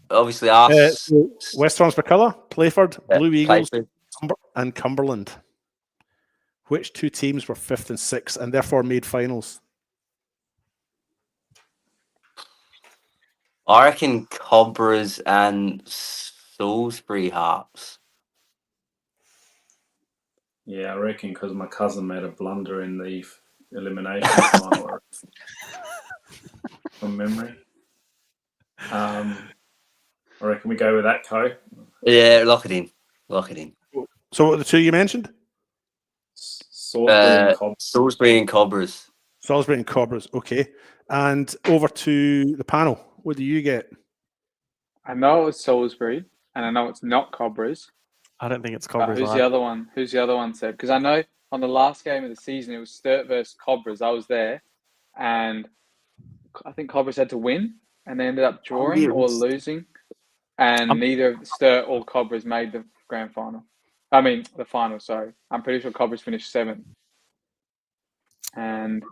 Obviously, us. West Torrens Birkalla, Playford, Blue Eagles, Playford. and Cumberland. Which 2 teams were fifth and sixth and therefore made finals? I reckon Cobras and Salisbury Harps. Yeah, I reckon because my cousin made a blunder in the elimination final from memory. I reckon we go with that, Co. Yeah, lock it in. So what are the 2 you mentioned? Salisbury and Cobras. Salisbury and Cobras, okay. And over to the panel. What do you get? I know it was Salisbury, and I know it's not Cobras. I don't think it's But Cobras. who's the other one? Who's the other one said? Because I know on the last game of the season it was Sturt versus Cobras. I was there, and I think Cobras had to win, and they ended up drawing or losing, and neither Sturt or Cobras made the grand final. I mean the final. Sorry, I'm pretty sure Cobras finished 7th. And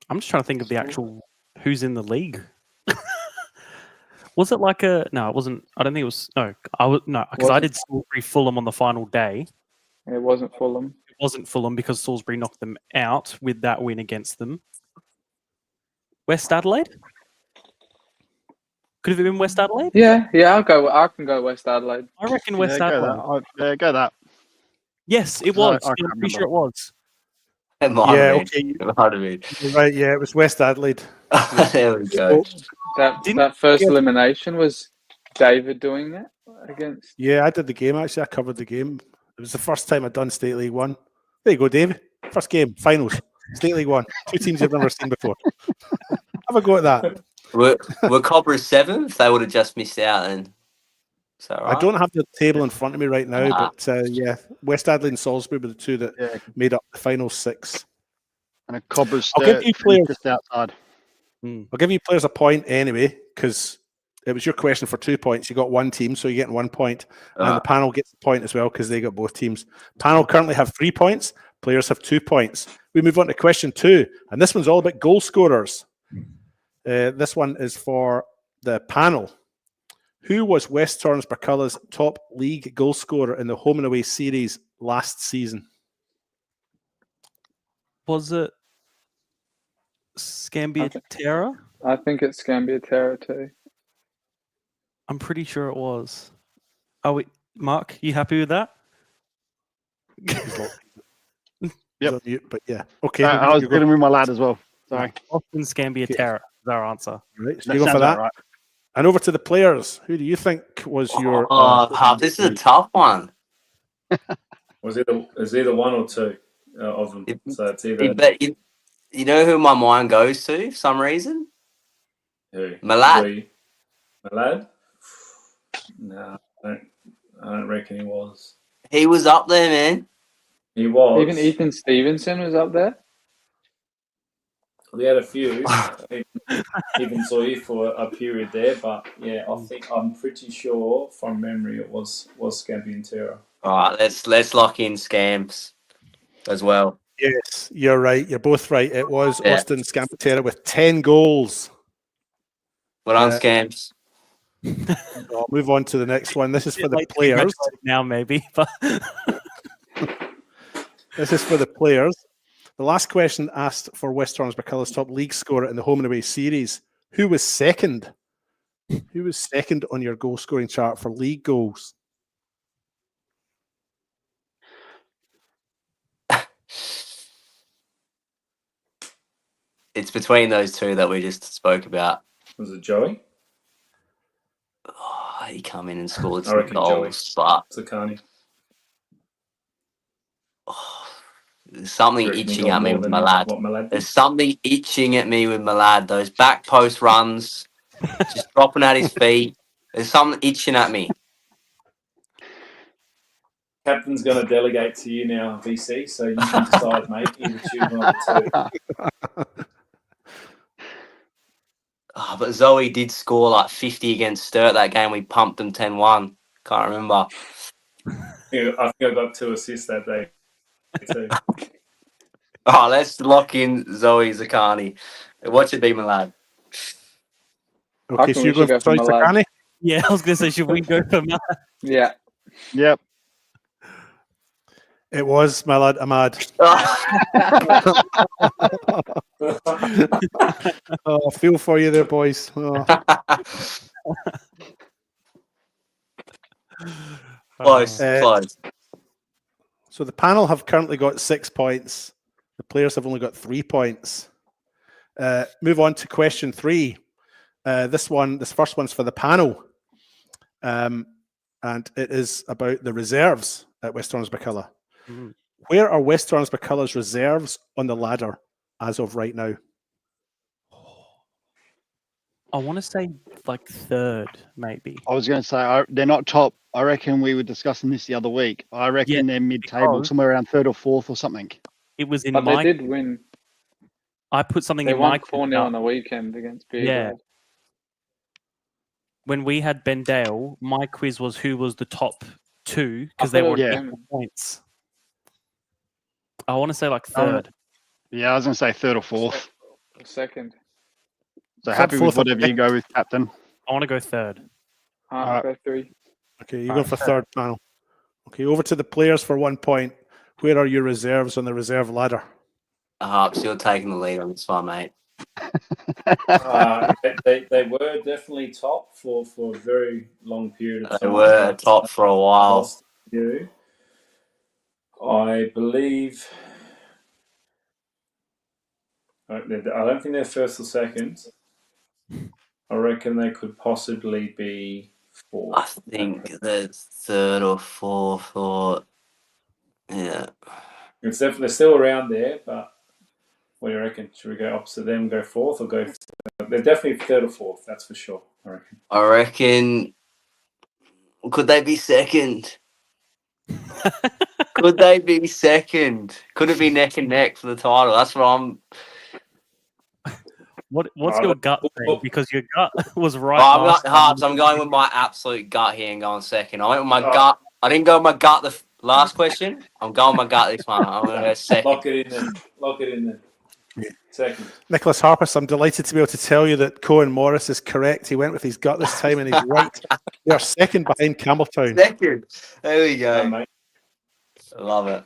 I'm just trying to think of the actual who's in the league. Was it like a no? It wasn't. I don't think it was. No, because I did Salisbury Fulham on the final day. It wasn't Fulham. It wasn't Fulham because Salisbury knocked them out with that win against them. West Adelaide. Could have it been West Adelaide? Yeah. I can go West Adelaide. I reckon West Adelaide. Go that. Yes, it was. I'm pretty sure it was. It might have okay. been. It might have been. Right, yeah, it was West Adelaide. There we go. That first elimination was David doing it against. Yeah, I did the game, actually. I covered the game. It was the first time I'd done State League 1. There you go, David. First game, finals, State League 1. 2 teams you've never seen before. Have a go at that. Were Cobras 7th? They would have just missed out then. Is that right? I don't have the table in front of me right now, but yeah, West Adelaide and Salisbury were the 2 that made up the final 6. And a Cobras I'll give you players just outside. I'll give you players a point anyway, because it was your question for 2 points. You got 1 team, so you're getting 1 point. And the panel gets a point as well because they got both teams. Panel currently have 3 points. Players have 2 points. We move on to question 2, and this one's all about goal scorers. This one is for the panel. Who was West Torrens Birkalla's top league goal scorer in the home and away series last season? Was it Scambiatera? I think it's Scambiatera too. I'm pretty sure it was. Oh, Mark, you happy with that? Yep. But yeah, okay. I was going to move my lad as well. Sorry. Austin Scambiatera is our answer. Right, so you go for that. Right. And over to the players. Who do you think was your? This is a tough one. Was either 1 or 2 of them? So it's either. But you know who my mind goes to for some reason? Who? Malad. Malad? No, I don't reckon he was. He was up there, man. He was. Even Ethan Stevenson was up there. We had a few. Even saw you for a period there, but yeah, I'm pretty sure from memory it was Scambiatera. All right, let's lock in Scams as well. Yes, you're right. You're both right. It was Austin Scambiatera with 10 goals. Well done, Scams. I'll move on to the next one. This is for the players. Now, maybe, but this is for the players. The last question asked for West Torrens Birkalla's top league scorer in the home and away series. Who was second Who was second on your goal scoring chart for league goals? It's between those two that we just spoke about. Was it Joey? Oh, he come in and scored I some reckon Joey. goals, but Sakani. there's something You reckon he itching got at me more with than my lad. what Malad did? There's something itching at me with my lad. Those back post runs, just dropping at his feet. There's something itching at me. Captain's going to delegate to you now, VC, so you can decide, mate. Either choose one of the two. Oh, but Zoe did score like 50 against Sturt that game. We pumped them 10-1. Can't remember. Yeah, I think I got 2 assists that day too. Oh, let's lock in Zoe Zakani. What should be my lad? Okay, so you're going for Troy Sakani? Yeah, I was going to say, should we go for Matt? Yeah. Yep. It was my lad Ahmad. Oh, I feel for you there, boys. Oh. Close. So the panel have currently got 6 points. The players have only got 3 points. Move on to question 3. This first one's for the panel. And it is about the reserves at West Torrens Birkalla. Mm-hmm. Where are West Torrens Birkalla's reserves on the ladder as of right now? I want to say like 3rd, maybe. I was going to say they're not top. I reckon we were discussing this the other week. I reckon they're mid-table, somewhere around 3rd or 4th or something. It was in but my. They did win. I put something they in my. They won 4-0 on the weekend against Birkalla. Yeah. When we had Ben Dale, my quiz was who was the top 2 because they were equal points. I want to say like 3rd. Yeah, I was going to say 3rd or 4th. Or 2nd. So happy with whatever you go with, Captain. I want to go 3rd. I'll go 3. Okay, you go for 3rd panel. Okay, over to the players for 1 point. Where are your reserves on the reserve ladder? Harps, you're taking the lead on this one, mate. They were definitely top for a very long period of time. They were top for a while. I believe. I don't think they're 1st or 2nd. I reckon they could possibly be 4th. I think they're 3rd or 4th, or yeah. It's definitely they're still around there, but what do you reckon? Should we go opposite them, go 4th, or go? They're definitely 3rd or 4th. That's for sure. I reckon. Could they be 2nd? Could they be 2nd? Could it be neck and neck for the title? That's what I'm. What's your gut saying? Because your gut was right. I'm not Harps. I'm going with my absolute gut here and going 2nd. I went with my gut. I didn't go with my gut the last question. I'm going with my gut this one. I'm going to go 2nd. Lock it in then. 2nd. Nicholas Harpas, I'm delighted to be able to tell you that Cohan Morris is correct. He went with his gut this time and he's right. They are 2nd behind Campbelltown. 2nd. There we go. I love it.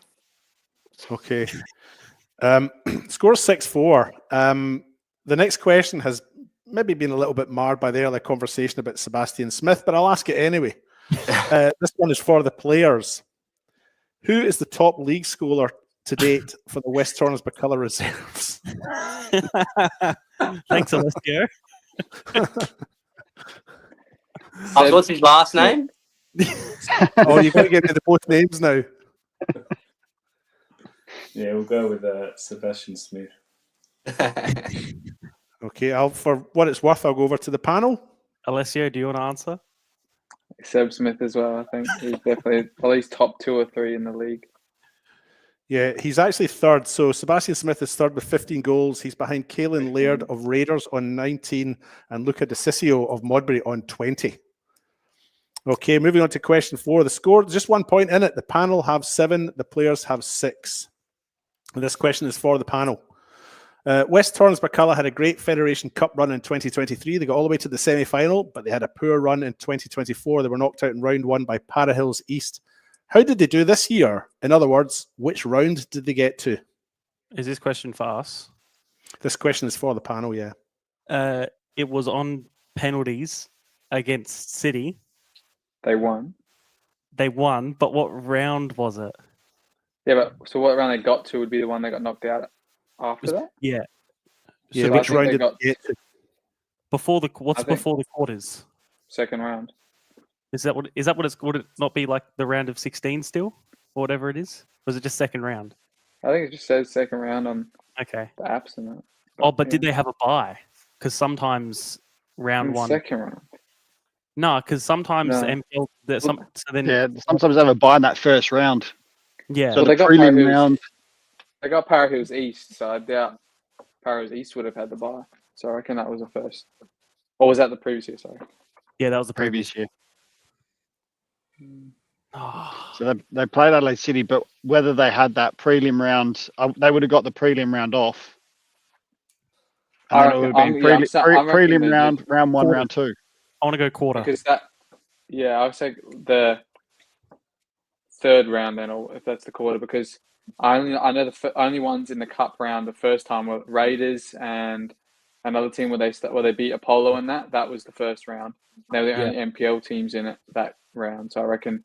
Okay. Score 6-4. The next question has maybe been a little bit marred by the earlier conversation about Sebastian Smith, but I'll ask it anyway. This one is for the players. Who is the top league scorer to date for the West Torrens Birkalla reserves? Thanks, Alessio. What's his last name? Oh, you've got to get me the both names now. Yeah, we'll go with Sebastian Smith. Okay, for what it's worth, I'll go over to the panel. Alessio, do you want to answer? Seb Smith as well, I think. He's definitely at least top 2 or 3 in the league. Yeah, he's actually 3rd. So Sebastian Smith is 3rd with 15 goals. He's behind Caelan Laird of Raiders on 19 and Luca DeCiccio of Modbury on 20. Okay, moving on to question 4. The score, just 1 point in it. The panel have 7. The players have 6. And this question is for the panel. West Torrens Birkalla had a great Federation Cup run in 2023. They got all the way to the semi-final, but they had a poor run in 2024. They were knocked out in round 1 by Para Hills East. How did they do this year? In other words, which round did they get to? Is this question for us? This question is for the panel, yeah. It was on penalties, against City. They won. They won, but what round was it? Yeah, but so what round they got to would be the one they got knocked out after that. Yeah. Yeah, So which think round they did got they get to? before the what's I think- before the quarters? Second round. Is that what it's would it not be like the round of 16 still? Or whatever it is? Or was it just second round? I think it just says second round on Okay. the apps and that. Oh, but did yeah. they have a bye? Because sometimes round In one. second round? No, because sometimes No. MPL. So then Yeah, sometimes they have a buy in that first round. yeah. So Well, the they got prelim Parahills. round. They got Para Hills East, so I doubt Para Hills East would have had the bye. So I reckon that was the first. Or was that the previous year? Sorry. Yeah, that was the Previous year. Oh, So they played Adelaide City, but whether they had that prelim round, they would have got the prelim round off. And I then it would have been prelim round, round one, Quarter. round two. I want to go quarter. because that. Yeah, I would say the third round then, or if that's the quarter, because I know the only ones in the cup round the first time were Raiders and another team where they beat Apollo in that was the first round. They were the only MPL teams in it that round, so I reckon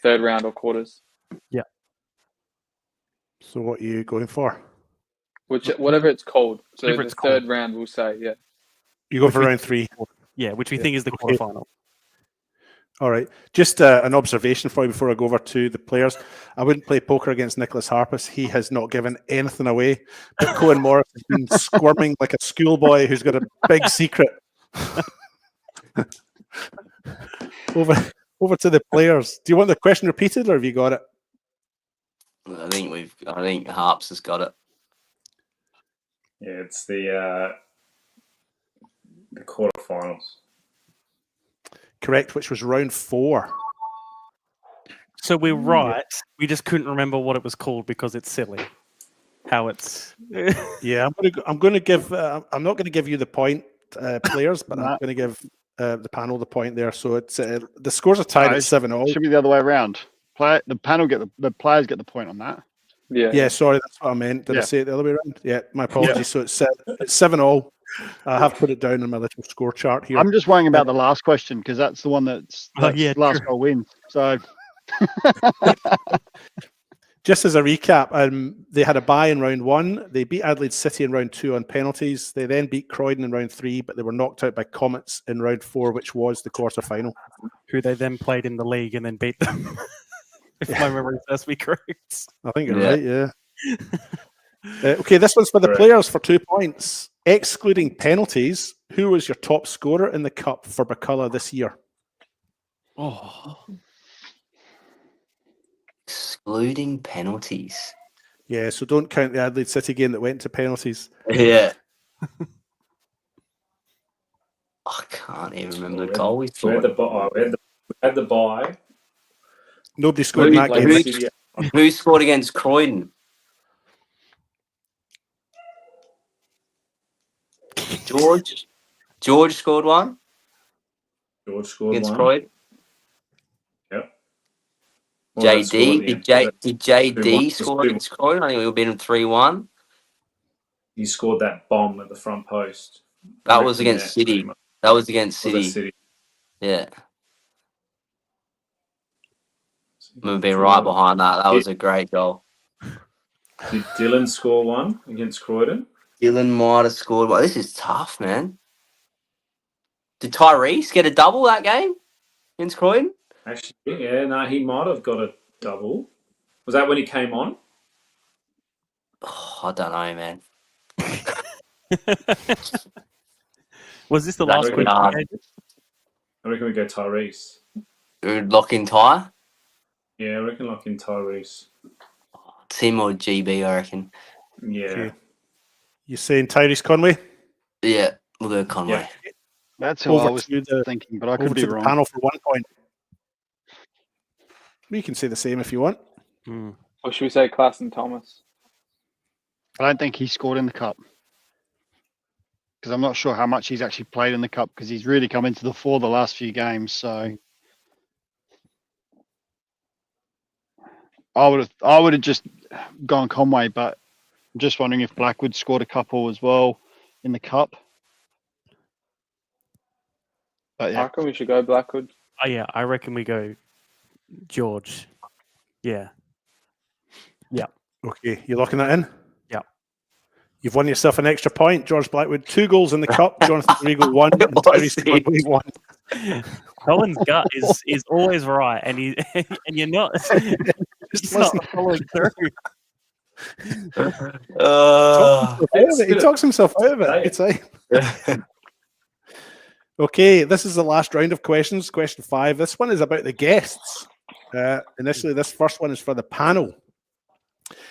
third round or quarters. So what are you going for? Whatever it's called. So Whatever the it's third called. round we'll say You go Which for we- round 3. Yeah, which we Yeah, think is the okay. quarterfinal. All right. Just an observation for you before I go over to the players. I wouldn't play poker against Nicholas Harpas. He has not given anything away. But Cohan Morris has been squirming like a schoolboy who's got a big secret. Over to the players. Do you want the question repeated, or have you got it? I think Harps has got it. Yeah, it's the quarterfinals. Correct, which was round 4. So we're right. We just couldn't remember what it was called because it's silly. How it's. Yeah, I'm going to give. I'm not going to give you the point, players, but I'm going to give the panel the point there. So it's the scores are tied at 7-0. Should be the other way around. The panel the players get the point on that. Yeah, sorry, that's what I meant. Did I say it the other way around? Yeah, my apologies. So it's 7-0. I have put it down on my little score chart here. I'm just worrying about the last question because that's the one that's last true. goal wins. So just as a recap, they had a bye in round 1. They beat Adelaide City in round 2 on penalties. They then beat Croydon in round 3, but they were knocked out by Comets in round 4, which was the quarter-final. Who they then played in the league and then beat them. If my memory serves me correct. I think you're right, yeah. Okay, this one's for the players for 2 points. Excluding penalties, who was your top scorer in the cup for Birkalla this year? Oh. Excluding penalties. Yeah, so don't count the Adelaide City game that went to penalties. Yeah. I can't even remember the goal we scored. We had the bye. Nobody scored in that game. Who scored against Croydon? George scored one. George scored against one. Croydon. Yep. JD did JD score against Croydon? I think we were beating 3-1. He scored that bomb at the front post. That was against City. That was against City. Yeah. We've been right behind that. That was a great goal. Did Dylan score one against Croydon? Dylan might have scored one. This is tough, man. Did Tyrese get a double that game against Croydon? Actually, yeah, no, he might have got a double. Was that when he came on? Oh, I don't know, man. Was this the last question? I reckon we go Tyrese. Lock in Ty? Yeah, I reckon lock in Tyrese. Tim or GB, I reckon. Yeah. Okay. You saying Tyrese Conway? Yeah, we'll go Conway. Yeah. That's who I was thinking, but I could be over to wrong. the panel for 1 point. We can say the same if you want. Or should we say Klassen Thomas? I don't think he scored in the cup because I'm not sure how much he's actually played in the cup because he's really come into the fore the last few games. So I would have just gone Conway, but I'm just wondering if Blackwood scored a couple as well in the cup. But I yeah, reckon we should go Blackwood. Oh yeah, I reckon we go George. Yeah. Okay, you locking that in? Yeah. You've won yourself an extra point. George Blackwood, 2 goals in the cup. Jonathan Regal, 1. And Terry Squidward, 1. Cohen's gut is always right, and and you're not. Just not following through. He talks himself out of it. It's like... Okay, this is the last round of questions. Question 5. This one is about the guests. Initially, this first one is for the panel.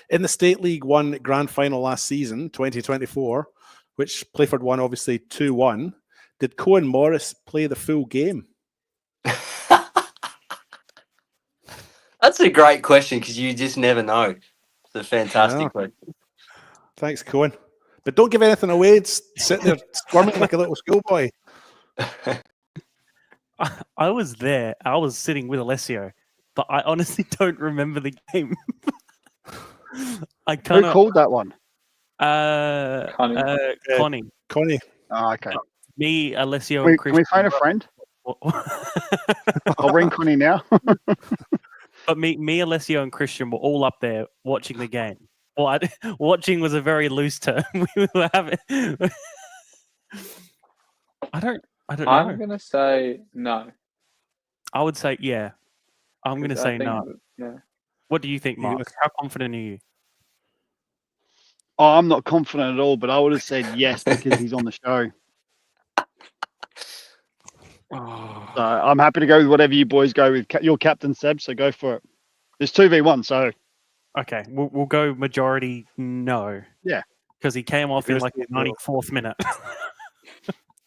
In the State League 1 Grand Final last season, 2024, which Playford won obviously 2-1, did Cohan Morris play the full game? That's a great question because you just never know. It's a fantastic question. Thanks, Cohan. But don't give anything away. It's sitting there squirming like a little schoolboy. I was there. I was sitting with Alessio, but I honestly don't remember the game. I kind who of called that one? Connie. Connie. Oh, okay. Me, Alessio, Can and we Christian. phone a friend? I'll ring Connie now. But me, Alessio, and Christian were all up there watching the game. Well, watching was a very loose term. We were having. I don't know. I'm gonna say no. I would say yeah. I'm gonna say no. Yeah. What do you think, Mark? How confident are you? Oh, I'm not confident at all, but I would have said yes because he's on the show. So I'm happy to go with whatever you boys go with. Your captain, Seb, so go for it. There's 2v1, so... Okay, we'll go majority no. Yeah. Because he came off in like the 94th minute.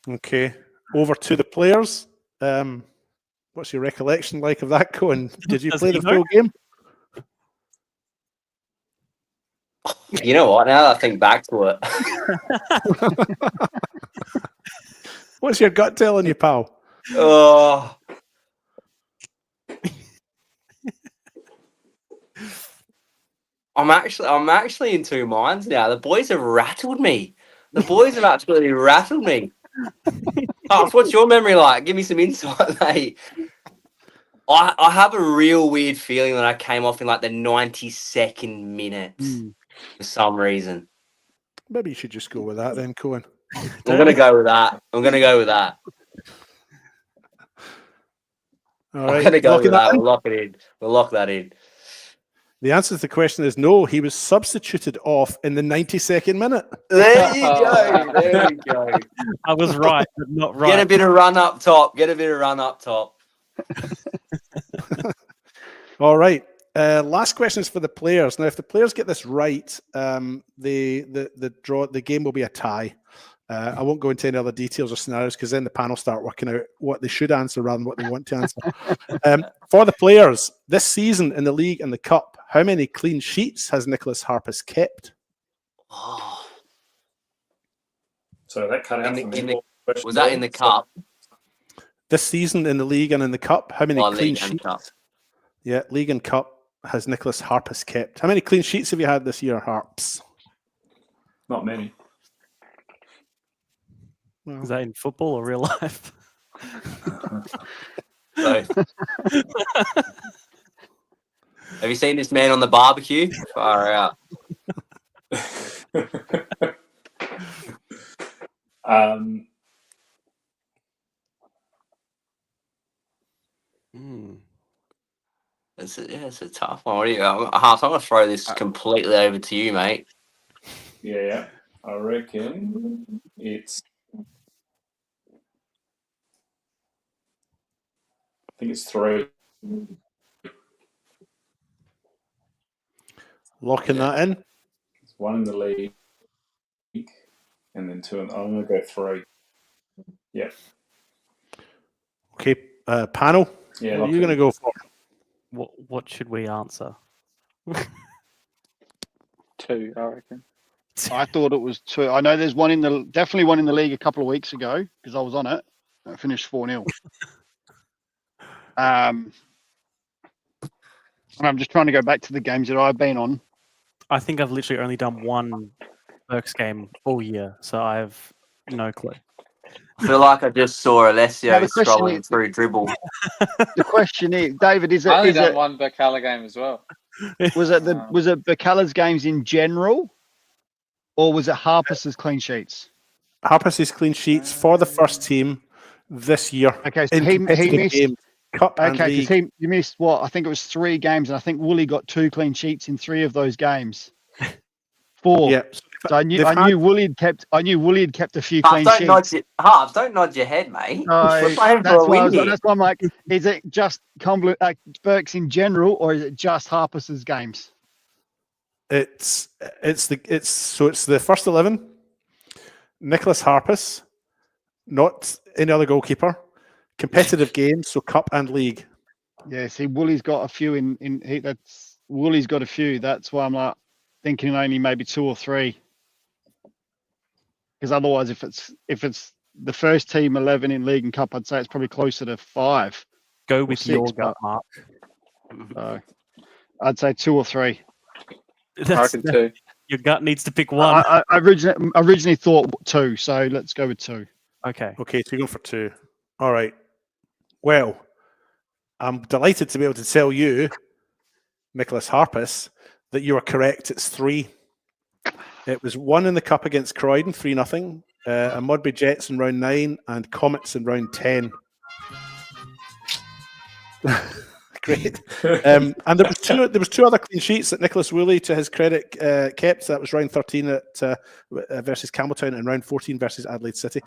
Okay, over to the players. What's your recollection like of that, Cohen? Did you play the full game? You know what? Now that I think back to it. What's your gut telling you, pal? Oh. I'm actually in two minds now. The boys have rattled me. The boys have absolutely rattled me. Harps, what's your memory like? Give me some insight, mate. I have a real weird feeling that I came off in like the 92nd minute for some reason. Maybe you should just go with that then, Cohen. I'm going to go with that. All right, I'm going to go with that. We'll lock that in. The answer to the question is no. He was substituted off in the 92nd minute. There you go. There you go. I was right, but not right. Get a bit of run up top. All right. Last question is for the players. Now, if the players get this right, the game will be a tie. I won't go into any other details or scenarios because then the panel start working out what they should answer rather than what they want to answer. For the players, this season in the league and the cup, how many clean sheets has Nicholas Harpas kept? Oh. So that cut out was that in the cup? This season in the league and in the cup, how many clean sheets? Yeah, league and cup has Nicholas Harpas kept. How many clean sheets have you had this year, Harps? Not many. Is that in football or real life? Have you seen this man on the barbecue? Far out. It's a tough one. What do you, Harps, I'm going to throw this completely over to you, mate. Yeah. I reckon it's... I think it's 3. Locking that in. It's 1 in the league, and then 2. I'm going to go 3. Yeah. Okay, panel. Yeah. What are you going to go for? What should we answer? 2, I reckon. I thought it was 2. I know there's definitely one in the league a couple of weeks ago because I was on it. I finished 4-0. And I'm just trying to go back to the games that I've been on. I think I've literally only done one Berks game all year, so I have no clue. feel like I just saw Alessio Now the question scrolling is- through dribble. The question is, David, I only done one Birkalla game as well. was it Birkalla's games in general, or was it Harpas's clean sheets? Harpas' clean sheets for the first team this year. Okay, so in he competitive missed. games, Cup and Okay, League. because you missed what? I think it was 3 games, and I think Wooly got 2 clean sheets in 3 of those games. 4. Yeah, So I knew Wooly had kept a few clean sheets. Harps, don't nod your head, mate. So We're playing for that's a why win here. that's why I'm like, is it just Burks in general, or is it just Harpas's games? It's the first 11. Nicholas Harpas, not any other goalkeeper. Competitive games, so Cup and League. Yeah, see, Wooly's got a few Wooly's got a few. That's why I'm like thinking only maybe 2 or 3. Because otherwise, if it's the first team 11 in League and Cup, I'd say it's probably closer to 5. Go with 6, your gut, Mark. So I'd say 2 or 3. I reckon 2. Your gut needs to pick one. I originally thought 2, so let's go with 2. Okay. Okay, so you go for 2. All right. Well, I'm delighted to be able to tell you, Nicholas Harpas, that you are correct. It's 3. It was 1 in the Cup against Croydon, 3-0. A Mudbury Jets in round 9 and Comets in round 10. Great. And there was 2 other clean sheets that Nicholas Woolley, to his credit, kept. That was round 13 versus Campbelltown and round 14 versus Adelaide City.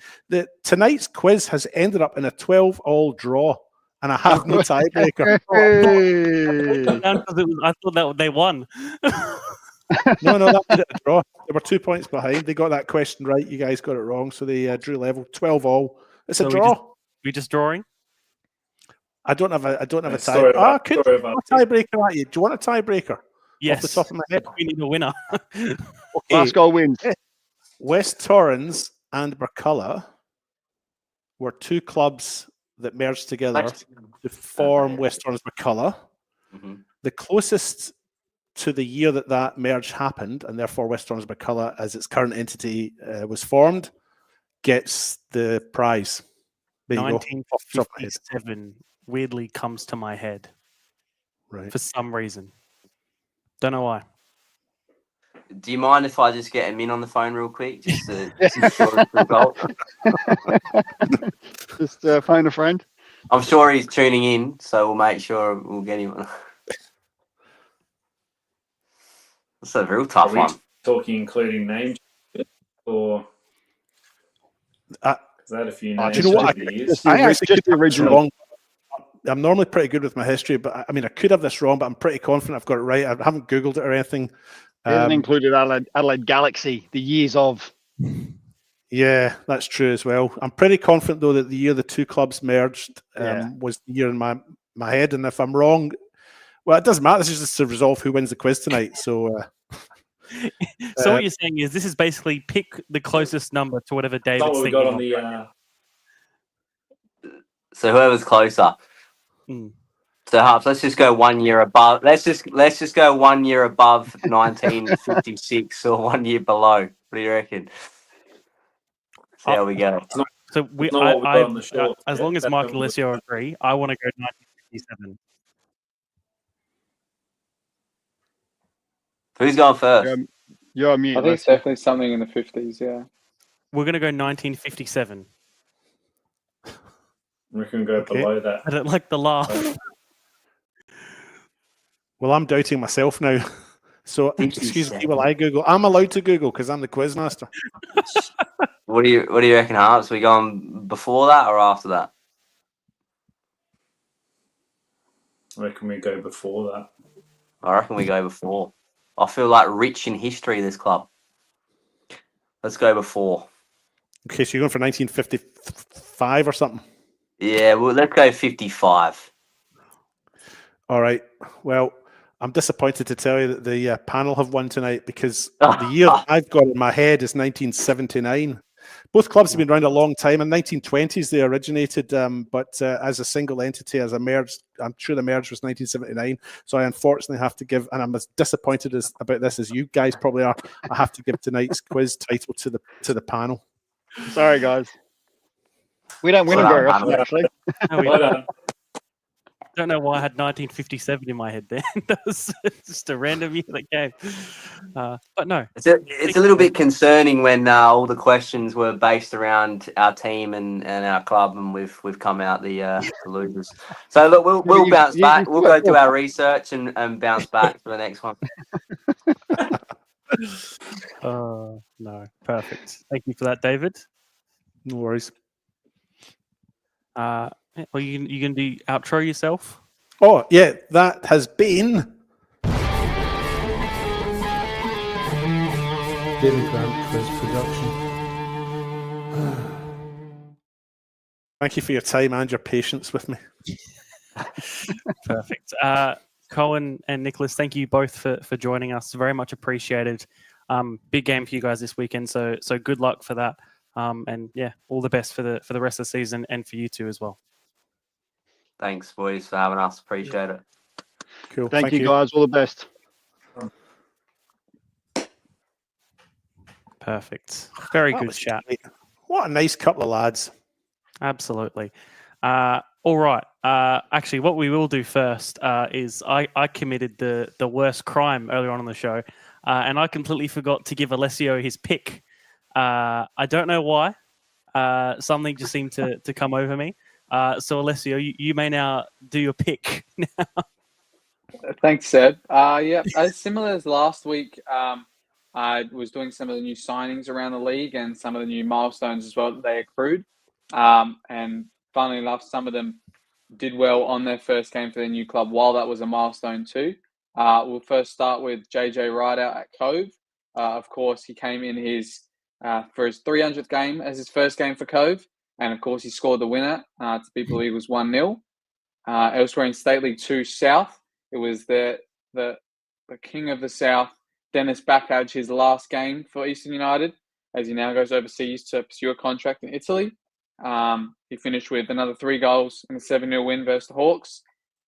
Tonight's quiz has ended up in a 12-all draw, and I have no tiebreaker. I thought that they won. No, that made it a draw. They were 2 points behind. They got that question right. You guys got it wrong, so they drew level. 12-all. It's a draw. We just drawing. I don't have a tie. Sorry I about- could sorry have a about tiebreaker at you. Do you want a tiebreaker? Yes. Off the top of my head. We need a winner. Okay. Last goal wins. West Torrens and Birkalla were 2 clubs that merged together to form West Torrens Birkalla. Mm-hmm. The closest to the year that merge happened, and therefore West Torrens Birkalla, as its current entity was formed, gets the prize. There you go. 1957 weirdly comes to my head. Right. For some reason. Don't know why. Do you mind if I just get him in on the phone real quick? Just to ensure it's a result? Just phone a friend. I'm sure he's tuning in, so we'll make sure we'll get him. That's a real tough one. Talking including names, or is that a few names? Do you know what? over the years? I actually just could the have this original. wrong. I'm normally pretty good with my history, but I mean, I could have this wrong, but I'm pretty confident I've got it right. I haven't Googled it or anything. It hasn't included Adelaide Galaxy, the years of. Yeah, that's true as well. I'm pretty confident, though, that the year the 2 clubs merged Yeah. was the year in my head. And if I'm wrong, well, it doesn't matter. This is just to resolve who wins the quiz tonight. So, So what you're saying is this is basically pick the closest number to whatever That's David's what we thinking got of. on the. So whoever's closer. Mm. So Harps, let's just go 1 year above. Let's just go 1 year above 1956 or 1 year below. What do you reckon? See how we go. So It's not what we got on the short. as Yeah, long as that's Mark what and we- Alessio agree, I want to go 1957. Who's going first? You're on mute. I think it's definitely something in the 50s, yeah. We're going to go 1957. We can go Okay. below that. I don't like the laugh. well, I'm doubting myself now. So, excuse me, will I Google? I'm allowed to Google because I'm the quiz master. What do you reckon, Harps? We going before that or after that? I reckon we go before that. I reckon we go before. I feel like rich in history, this club. Let's go before. Okay, so you're going for 1955 or something? Yeah, well, let's go 55. All right. Well, I'm disappointed to tell you that the panel have won tonight because the year that I've got in my head is 1979. Both clubs have been around a long time. In 1920s, they originated, but as a single entity, as a merge, I'm sure the merge was 1979. So I unfortunately have to give, and I'm as disappointed about this as you guys probably are. I have to give tonight's quiz title to the panel. Sorry, guys. We don't win Well them very done, often, Harpas. actually. No, we Well done. don't know why I had 1957 in my head then. That was just a random year that came. But no, It's a little bit concerning when all the questions were based around our team and our club, and we've come out the losers. So look, we'll bounce back. We'll go do our research and bounce back for the next one. no, perfect. Thank you for that, David. No worries. Well, you can do outro yourself. Oh, yeah, that has been David Grant Quiz Production. Thank you for your time and your patience with me. Perfect. Cohan and Nicholas, thank you both for joining us. Very much appreciated. Big game for you guys this weekend, so good luck for that. And yeah, all the best for the rest of the season and for you two as well. Thanks, boys, for having us. Appreciate it. Cool. Thank you, guys. All the best. Perfect. Very That good was chat. great. What a nice couple of lads. Absolutely. All right. Actually, what we will do first is I committed the worst crime earlier on in the show, and I completely forgot to give Alessio his pick. I don't know why. Something just seemed to come over me. So, Alessio, you may now do your pick. Thanks, Seb. Yeah, as similar as last week, I was doing some of the new signings around the league and some of the new milestones as well that they accrued. And funnily enough, some of them did well on their first game for their new club, while that was a milestone too. We'll first start with JJ Rideout at Cove. Of course, he came in for his 300th game as his first game for Cove. And of course, he scored the winner to beat the Eagles 1-0. Elsewhere in State League 2 South, it was the king of the South, Dennis Backage, his last game for Eastern United, as he now goes overseas to pursue a contract in Italy. He finished with another 3 goals and a 7-0 win versus the Hawks.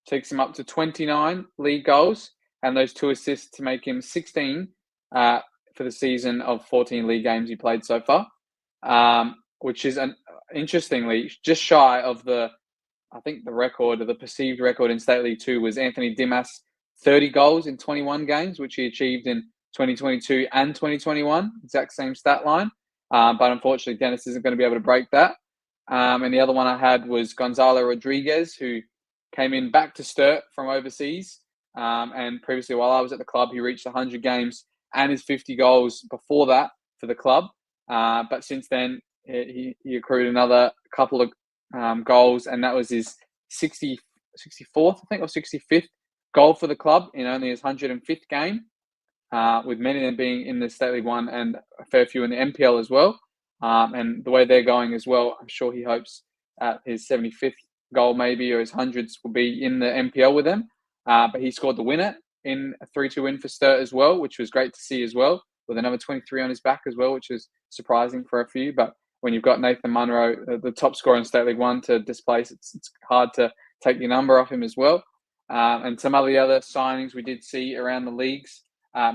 Takes him up to 29 league goals, and those 2 assists to make him 16 for the season of 14 league games he played so far, which is interestingly just shy of the perceived record in State League 2 was Anthony Dimas, 30 goals in 21 games, which he achieved in 2022 and 2021, exact same stat line. But unfortunately, Dennis isn't going to be able to break that. And the other one I had was Gonzalo Rodriguez, who came in back to Sturt from overseas. And previously, while I was at the club, he reached 100 games and his 50 goals before that for the club. But since then, he accrued another couple of goals, and that was his 64th, I think, or 65th goal for the club in only his 105th game, with many of them being in the State League 1 and a fair few in the MPL as well. And the way they're going as well, I'm sure he hopes his 75th goal maybe, or his 100s will be in the MPL with them. But he scored the winner in a 3-2 win for Sturt as well, which was great to see as well, with another 23 on his back as well, which was surprising for a few. But when you've got Nathan Munro, the top scorer in State League 1, to displace, it's hard to take the number off him as well. And some of the other signings we did see around the leagues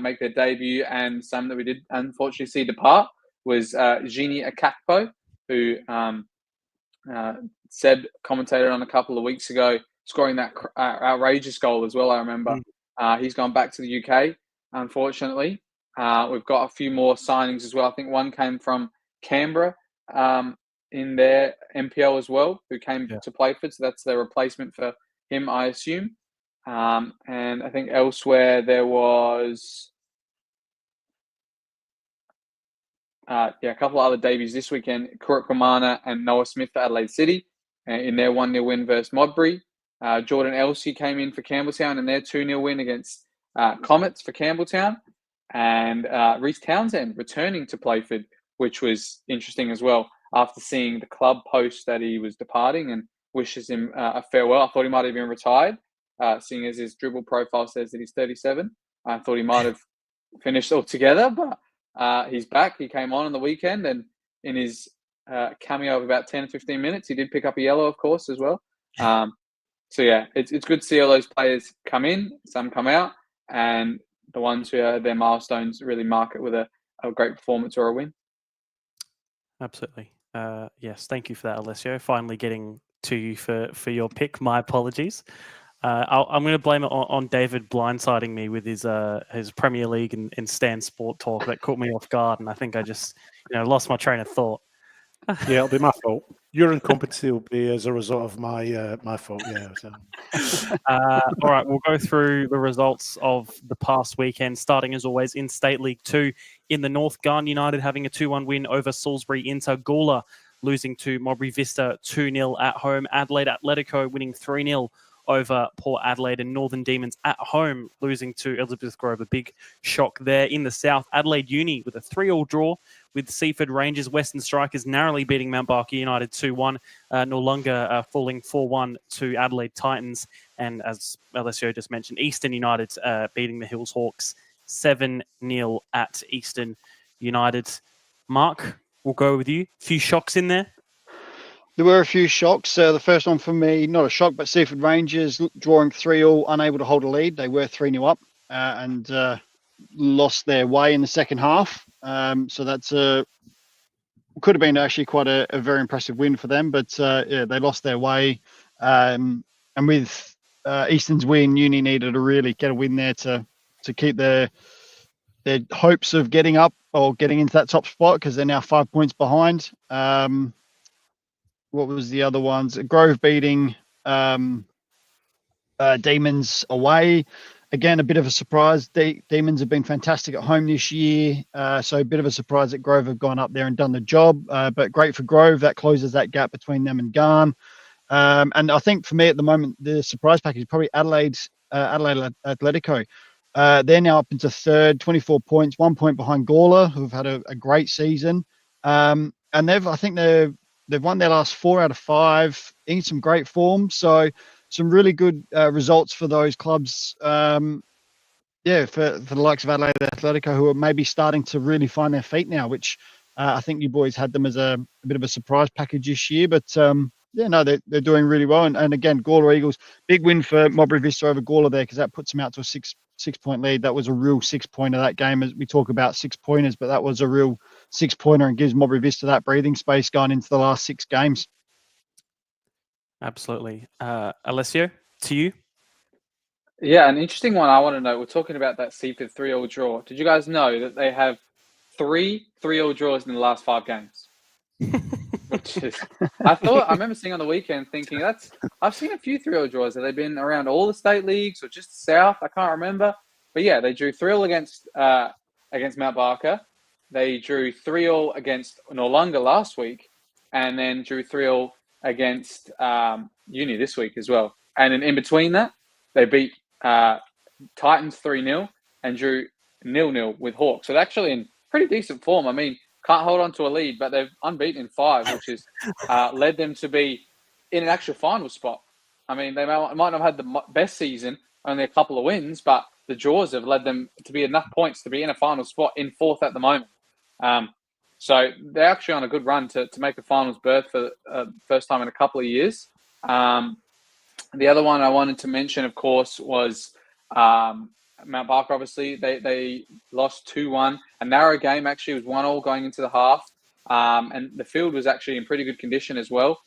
make their debut, and some that we did unfortunately see depart was Gini Akakpo, who Seb commentated on a couple of weeks ago, scoring that outrageous goal as well, I remember. He's gone back to the UK, unfortunately. We've got a few more signings as well. I think one came from Canberra in their MPL as well, who came to Playford. So that's their replacement for him, I assume. And I think elsewhere there was a couple of other debuts this weekend. Kurukwamana and Noah Smith for Adelaide City in their 1-0 win versus Modbury. Jordan Elsey came in for Campbelltown in their 2-0 win against Comets for Campbelltown. And Reece Townsend returning to Playford, which was interesting as well, after seeing the club post that he was departing, and wishes him a farewell. I thought he might have been retired, seeing as his dribble profile says that he's 37. I thought he might have finished altogether, but he's back. He came on the weekend, and in his cameo of about 10 15 minutes, he did pick up a yellow, of course, as well. So, yeah, it's good to see all those players come in, some come out, and the ones who are their milestones really mark it with a great performance or a win. Absolutely. Yes, thank you for that, Alessio. Finally getting to you for your pick. My apologies. I'm going to blame it on David blindsiding me with his Premier League and Stan Sport talk that caught me off guard, and I think I just lost my train of thought. Yeah, it'll be my fault. Your incompetency will be as a result of my fault. Yeah. So. All right, we'll go through the results of the past weekend, starting as always in State League 2 in the North. Garn United having a 2-1 win over Salisbury Inter. Gawler losing to Mowbray Vista 2-0 at home. Adelaide Atletico winning 3-0 over Port Adelaide, and Northern Demons at home losing to Elizabeth Grove. A big shock there. In the South, Adelaide Uni with a 3-3 draw with Seaford Rangers. Western Strikers narrowly beating Mount Barker United 2-1. Noarlunga falling 4-1 to Adelaide Titans. And as Alessio just mentioned, Eastern United beating the Hills Hawks 7-0 at Eastern United. Mark, we'll go with you. A few shocks in there. There were a few shocks. The first one for me, not a shock, but Seaford Rangers drawing 3-3, unable to hold a lead. They were 3-0 up and lost their way in the second half. So that's could have been actually quite a very impressive win for them, but they lost their way. And with Eastern's win, Uni needed to really get a win there to keep their hopes of getting up or getting into that top spot, because they're now 5 points behind. What was the other ones? Grove beating Demons away. Again, a bit of a surprise. Demons have been fantastic at home this year. So a bit of a surprise that Grove have gone up there and done the job. But great for Grove. That closes that gap between them and Garn. And I think for me at the moment, the surprise package is probably Adelaide Atletico. They're now up into third, 24 points, 1 point behind Gawler, who've had a great season. And they've won their last 4 out of 5 in some great form. So some really good results for those clubs. For the likes of Adelaide Atletico, who are maybe starting to really find their feet now, which I think you boys had them as a bit of a surprise package this year. But they're doing really well. And again, Gawler Eagles, big win for Mowbray Vista over Gawler there, because that puts them out to a six-point lead. That was a real 6-pointer, that game. As we talk about 6-pointers, but that was a real 6-pointer and gives Mowbray Vista that breathing space going into the last 6 games. Absolutely. Alessio, to you. Yeah, an interesting one I want to know. We're talking about that Seaford 3-3 draw. Did you guys know that they have 3 3-3 draws in the last 5 games? Which is, I remember seeing on the weekend thinking I've seen a few 3-3 draws. Have they been around all the state leagues or just the South? I can't remember. But yeah, they drew 3-3 against Mount Barker. They drew 3-3 against Noarlunga last week, and then drew 3-3 against Uni this week as well. And in between that, they beat Titans 3-0 and drew 0-0 with Hawks. So they're actually in pretty decent form. I mean, can't hold on to a lead, but they've unbeaten in 5, which has led them to be in an actual final spot. I mean, they might not have had the best season, only a couple of wins, but the draws have led them to be enough points to be in a final spot in 4th at the moment. So they're actually on a good run to make a finals berth for the first time in a couple of years. The other one I wanted to mention, of course, was Mount Barker. Obviously, they lost 2-1. A narrow game, actually. It was 1-1 going into the half. And the field was actually in pretty good condition as well,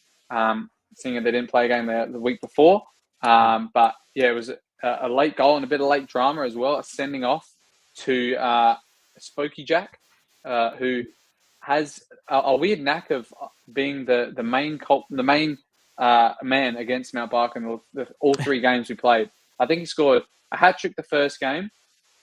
seeing that they didn't play a game the week before. But, yeah, it was a late goal and a bit of late drama as well, a sending off to Spokey Jack, who has a weird knack of being the main man against Mount Barker in all 3 games we played. I think he scored a hat-trick the first game,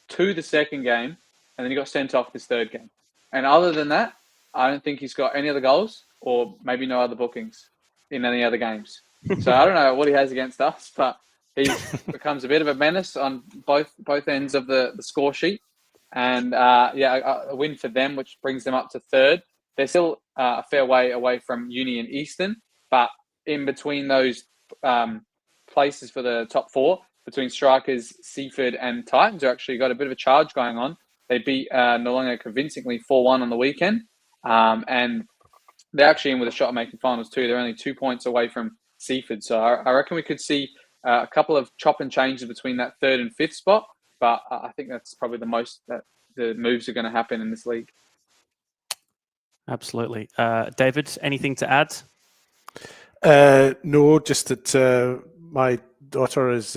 2 the second game, and then he got sent off this 3rd game. And other than that, I don't think he's got any other goals or maybe no other bookings in any other games. So I don't know what he has against us, but he becomes a bit of a menace on both ends of the score sheet. And, a win for them, which brings them up to 3rd. They're still a fair way away from Uni and Eastern, but in between those places for the top 4, between Strikers, Seaford and Titans, who actually got a bit of a charge going on. They beat Noarlunga convincingly 4-1 on the weekend. And they're actually in with a shot at making finals too. They're only 2 points away from Seaford. So I reckon we could see a couple of chop and changes between that 3rd and 5th spot. But I think that's probably the most that the moves are going to happen in this league. Absolutely. David, anything to add? No, just that my daughter is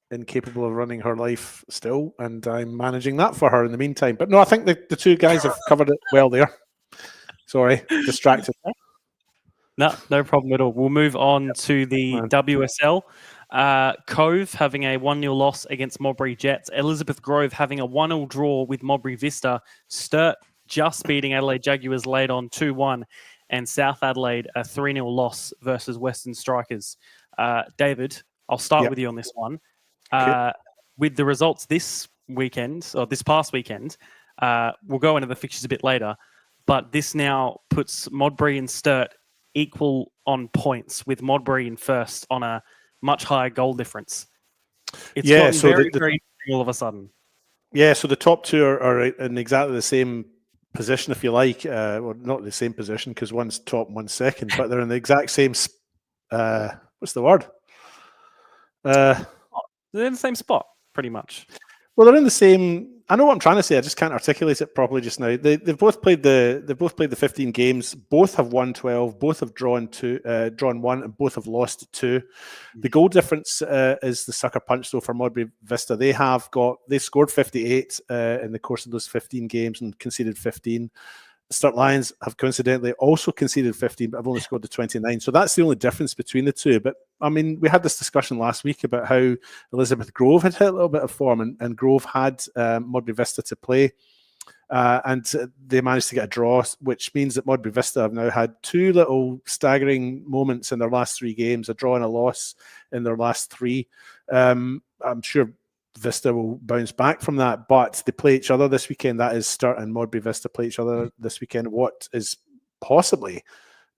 incapable of running her life still, and I'm managing that for her in the meantime. But no, I think the two guys have covered it well there. Sorry, distracted. No problem at all. We'll move on to the WSL. Cove having a 1-0 loss against Modbury Jets. Elizabeth Grove having a 1-0 draw with Modbury Vista. Sturt just beating Adelaide Jaguars late on 2-1. And South Adelaide a 3-0 loss versus Western Strikers. David, I'll start with you on this one. Okay. With the results this weekend, or this past weekend, we'll go into the fixtures a bit later, but this now puts Modbury and Sturt equal on points, with Modbury in first on a much higher goal difference. It's gotten so very all of a sudden. Yeah, so the top two are in exactly the same position, if you like. Well, not the same position because one's top and one's second, but they're in the exact same. What's the word? They're in the same spot, pretty much. Well, they're in the same. I know what I'm trying to say. I just can't articulate it properly just now. They've both played the 15 games. Both have won 12. Both have drawn 1, and both have lost 2. The goal difference is the sucker punch. So for Modbury Vista, they scored 58 in the course of those 15 games and conceded 15. Sturt Lions have coincidentally also conceded 15, but have only scored the 29. So that's the only difference between the two. But I mean, we had this discussion last week about how Elizabeth Grove had hit a little bit of form, and Grove had Modbury Vista to play. And they managed to get a draw, which means that Modbury Vista have now had 2 little staggering moments in their last 3 games, a draw and a loss in their last 3. I'm sure Vista will bounce back from that, but they play each other this weekend. That is, Sturt and Modbury Vista play each other this weekend. What is possibly,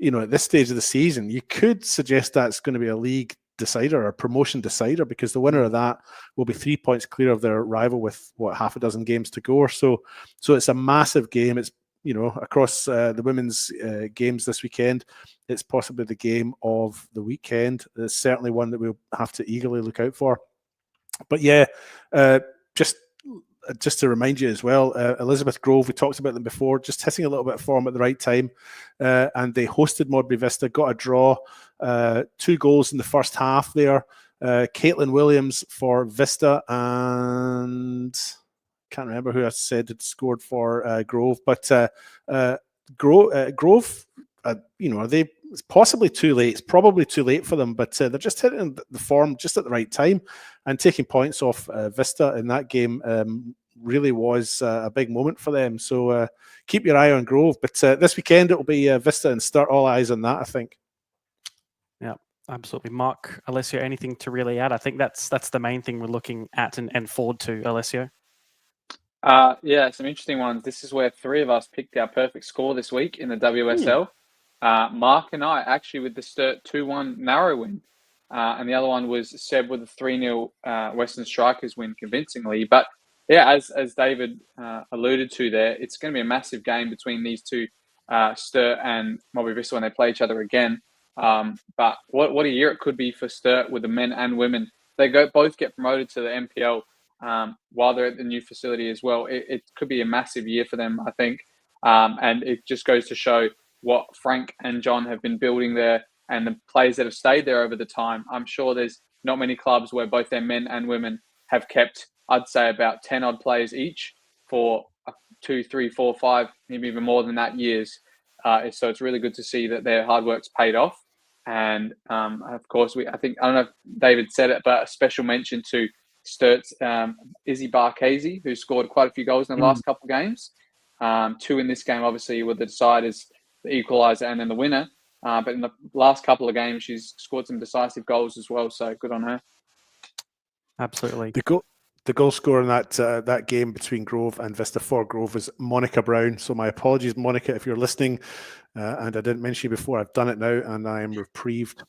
at this stage of the season, you could suggest that's going to be a league decider or promotion decider, because the winner of that will be 3 points clear of their rival with half a dozen games to go. So it's a massive game. It's across the women's games this weekend, it's possibly the game of the weekend. It's certainly one that we'll have to eagerly look out for. But yeah, just to remind you as well, Elizabeth Grove, we talked about them before, just hitting a little bit of form at the right time. And they hosted Modbury Vista, got a draw, 2 goals in the first half there. Caitlin Williams for Vista, and can't remember who I said had scored for Grove. But Grove, are they? It's possibly too late. It's probably too late for them, but they're just hitting the form just at the right time, and taking points off Vista in that game really was a big moment for them. So keep your eye on Grove. But this weekend it will be Vista and Sturt. All eyes on that, I think. Yeah, absolutely. Mark, Alessio, anything to really add? I think that's the main thing we're looking at and forward to, Alessio. Yeah, some interesting ones. This is where 3 of us picked our perfect score this week in the WSL. Mark and I actually with the Sturt 2-1 narrow win, and the other one was Seb with a 3-0 Western Strikers win convincingly. But yeah, as David alluded to there, it's going to be a massive game between these two, Sturt and Modbury Vista, when they play each other again. But what a year it could be for Sturt with the men and women. They both get promoted to the NPL while they're at the new facility as well. It could be a massive year for them, I think. And it just goes to show what Frank and John have been building there, and the players that have stayed there over the time. I'm sure there's not many clubs where both their men and women have kept, I'd say, about 10 odd players each for 2, 3, 4, 5, maybe even more than that years. So it's really good to see that their hard work's paid off. And of course, I don't know if David said it, but a special mention to Sturt's Izzy Barkese, who scored quite a few goals in the last couple of games. 2 in this game, obviously, were the deciders, the equaliser and then the winner. But in the last couple of games, she's scored some decisive goals as well. So good on her. Absolutely. The goal scorer in that game between Grove and Vista for Grove was Monica Brown. So my apologies, Monica, if you're listening. And I didn't mention you before. I've done it now, and I am reprieved.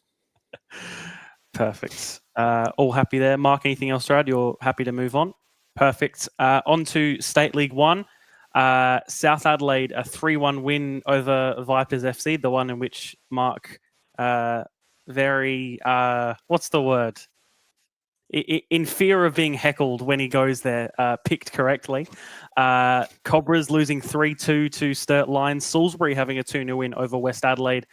Perfect. All happy there. Mark, anything else to add? You're happy to move on? Perfect. On to State League 1. South Adelaide, a 3-1 win over Vipers FC, the one in which Mark what's the word? in fear of being heckled when he goes there, picked correctly. Cobras losing 3-2 to Sturt Lions. Salisbury having a 2-0 win over West Adelaide.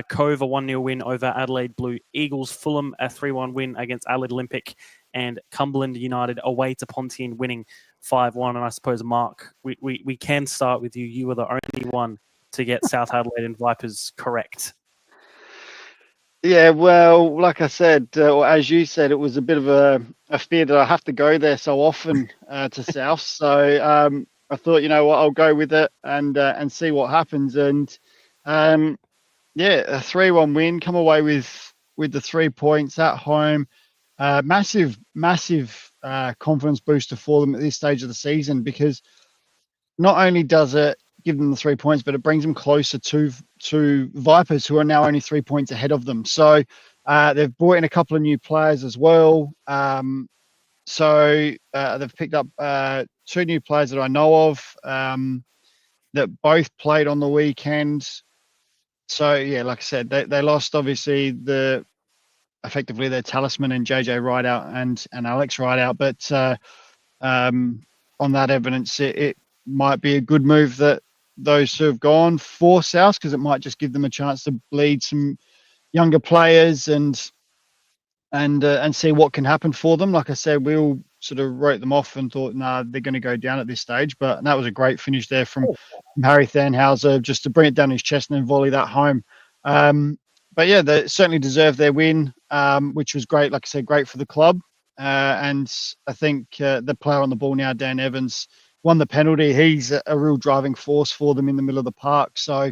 Cove a 1-0 win over Adelaide Blue Eagles. Fulham a 3-1 win against Adelaide Olympic. And Cumberland United away to Pontian winning 5-1. And I suppose, Mark, we can start with you. You were the only one to get South Adelaide and Vipers correct. Yeah, well, like I said, or as you said, it was a bit of a fear that I have to go there so often to South. So I thought, you know what, I'll go with it and see what happens. And yeah, a 3-1 win, come away with the 3 points at home. Massive confidence booster for them at this stage of the season, because not only does it give them the 3 points, but it brings them closer to Vipers, who are now only 3 points ahead of them. So they've brought in a couple of new players as well. So they've picked up 2 new players that I know of that both played on the weekend. So yeah, like I said, they lost obviously effectively their talisman and JJ Rideout and Alex Rideout, but on that evidence, it might be a good move that those who have gone for South, because it might just give them a chance to bleed some younger players and see what can happen for them. Like I said, we all sort of wrote them off and thought, nah, they're going to go down at this stage. But that was a great finish there from Harry Thanhauser, just to bring it down his chest and then volley that home. But yeah, they certainly deserved their win, which was great. Like I said, great for the club. And I think the player on the ball now, Dan Evans, won the penalty. He's a real driving force for them in the middle of the park. So,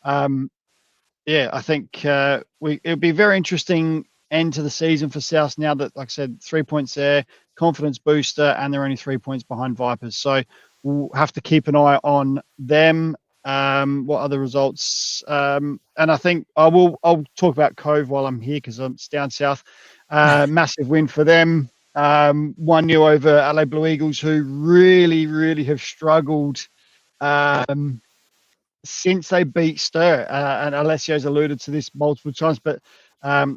yeah, I think it'll be very interesting end to the season for South now that, like I said, 3 points there, confidence booster, and they're only 3 points behind Vipers. So we'll have to keep an eye on them. What other results? And I think I'll talk about Cove while I'm here, because it's down south. Massive win for them. 1-0 over LA Blue Eagles, who really, really have struggled since they beat Stir. And Alessio's alluded to this multiple times, but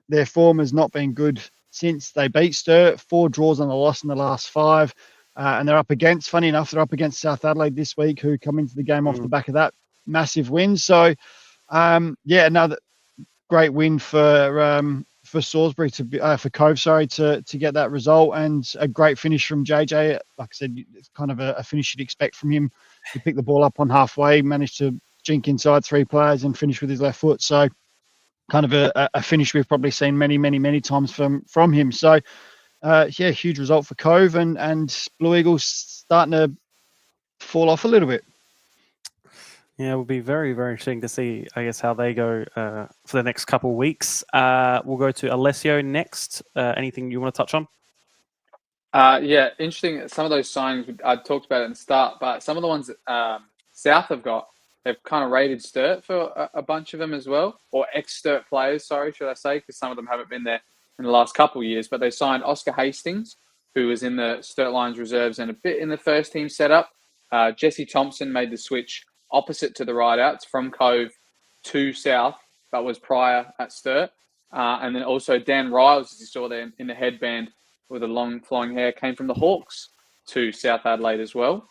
their form has not been good since they beat Stir. 4 draws and a loss in the last 5. And they're up against, funny enough, South Adelaide this week, who come into the game off the back of that massive win. So, yeah, another great win for Salisbury for Cove, to get that result, and a great finish from JJ. Like I said, it's kind of a finish you'd expect from him. He picked the ball up on halfway, managed to jink inside 3 players and finish with his left foot. So, kind of a finish we've probably seen many, many, many times from him. So, yeah, huge result for Cove, and Blue Eagles starting to fall off a little bit. Yeah, it will be very, very interesting to see, I guess, how they go for the next couple of weeks. We'll go to Alessio next. Anything you want to touch on? Yeah, interesting. Some of those signings I talked about at the start, but some of the ones that South have got, they've kind of raided Sturt for a bunch of them as well, or ex-Sturt players, sorry, should I say, because some of them haven't been there in the last couple of years. But they signed Oscar Hastings, who was in the Sturt Lions reserves and a bit in the first team setup. Jesse Thompson made the switch opposite to the rideouts from Cove to South, but was prior at Sturt. And then also Dan Riles, as you saw there in the headband with the long flowing hair, came from the Hawks to South Adelaide as well,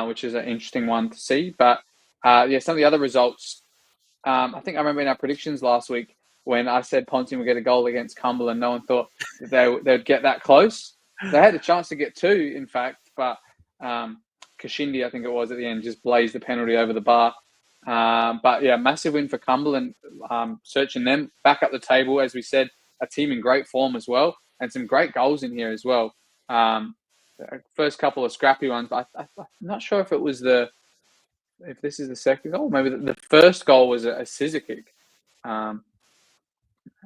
which is an interesting one to see. But yeah, some of the other results, I think I remember in our predictions last week when I said Ponting would get a goal against Cumberland, no one thought they'd get that close. They had a chance to get 2, in fact, but Kashindi, I think it was at the end, just blazed the penalty over the bar. But yeah, massive win for Cumberland, searching them back up the table. As we said, a team in great form as well, and some great goals in here as well. First couple of scrappy ones, but I'm not sure if it was if this is the second goal. Maybe the first goal was a scissor kick.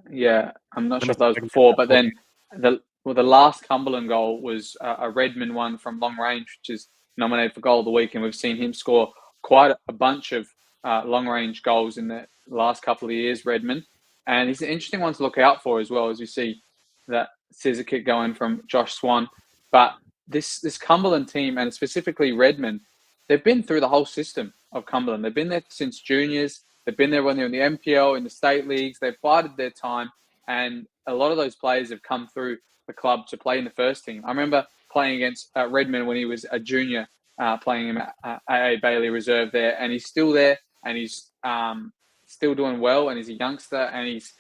Yeah, I'm not sure if that was before, but then the last Cumberland goal was a Redmond one from long range, which is nominated for goal of the week, and we've seen him score quite a bunch of long range goals in the last couple of years, Redmond, and he's an interesting one to look out for as well, as we see that scissor kick going from Josh Swan. But this Cumberland team, and specifically Redmond, they've been through the whole system of Cumberland. They've been there since juniors. They've been there when they're in the NPL, in the state leagues. They've bided their time, and a lot of those players have come through the club to play in the first team. I remember playing against Redmond when he was a junior, playing him at AA Bailey Reserve there, and he's still there, and he's still doing well, and he's a youngster, and he's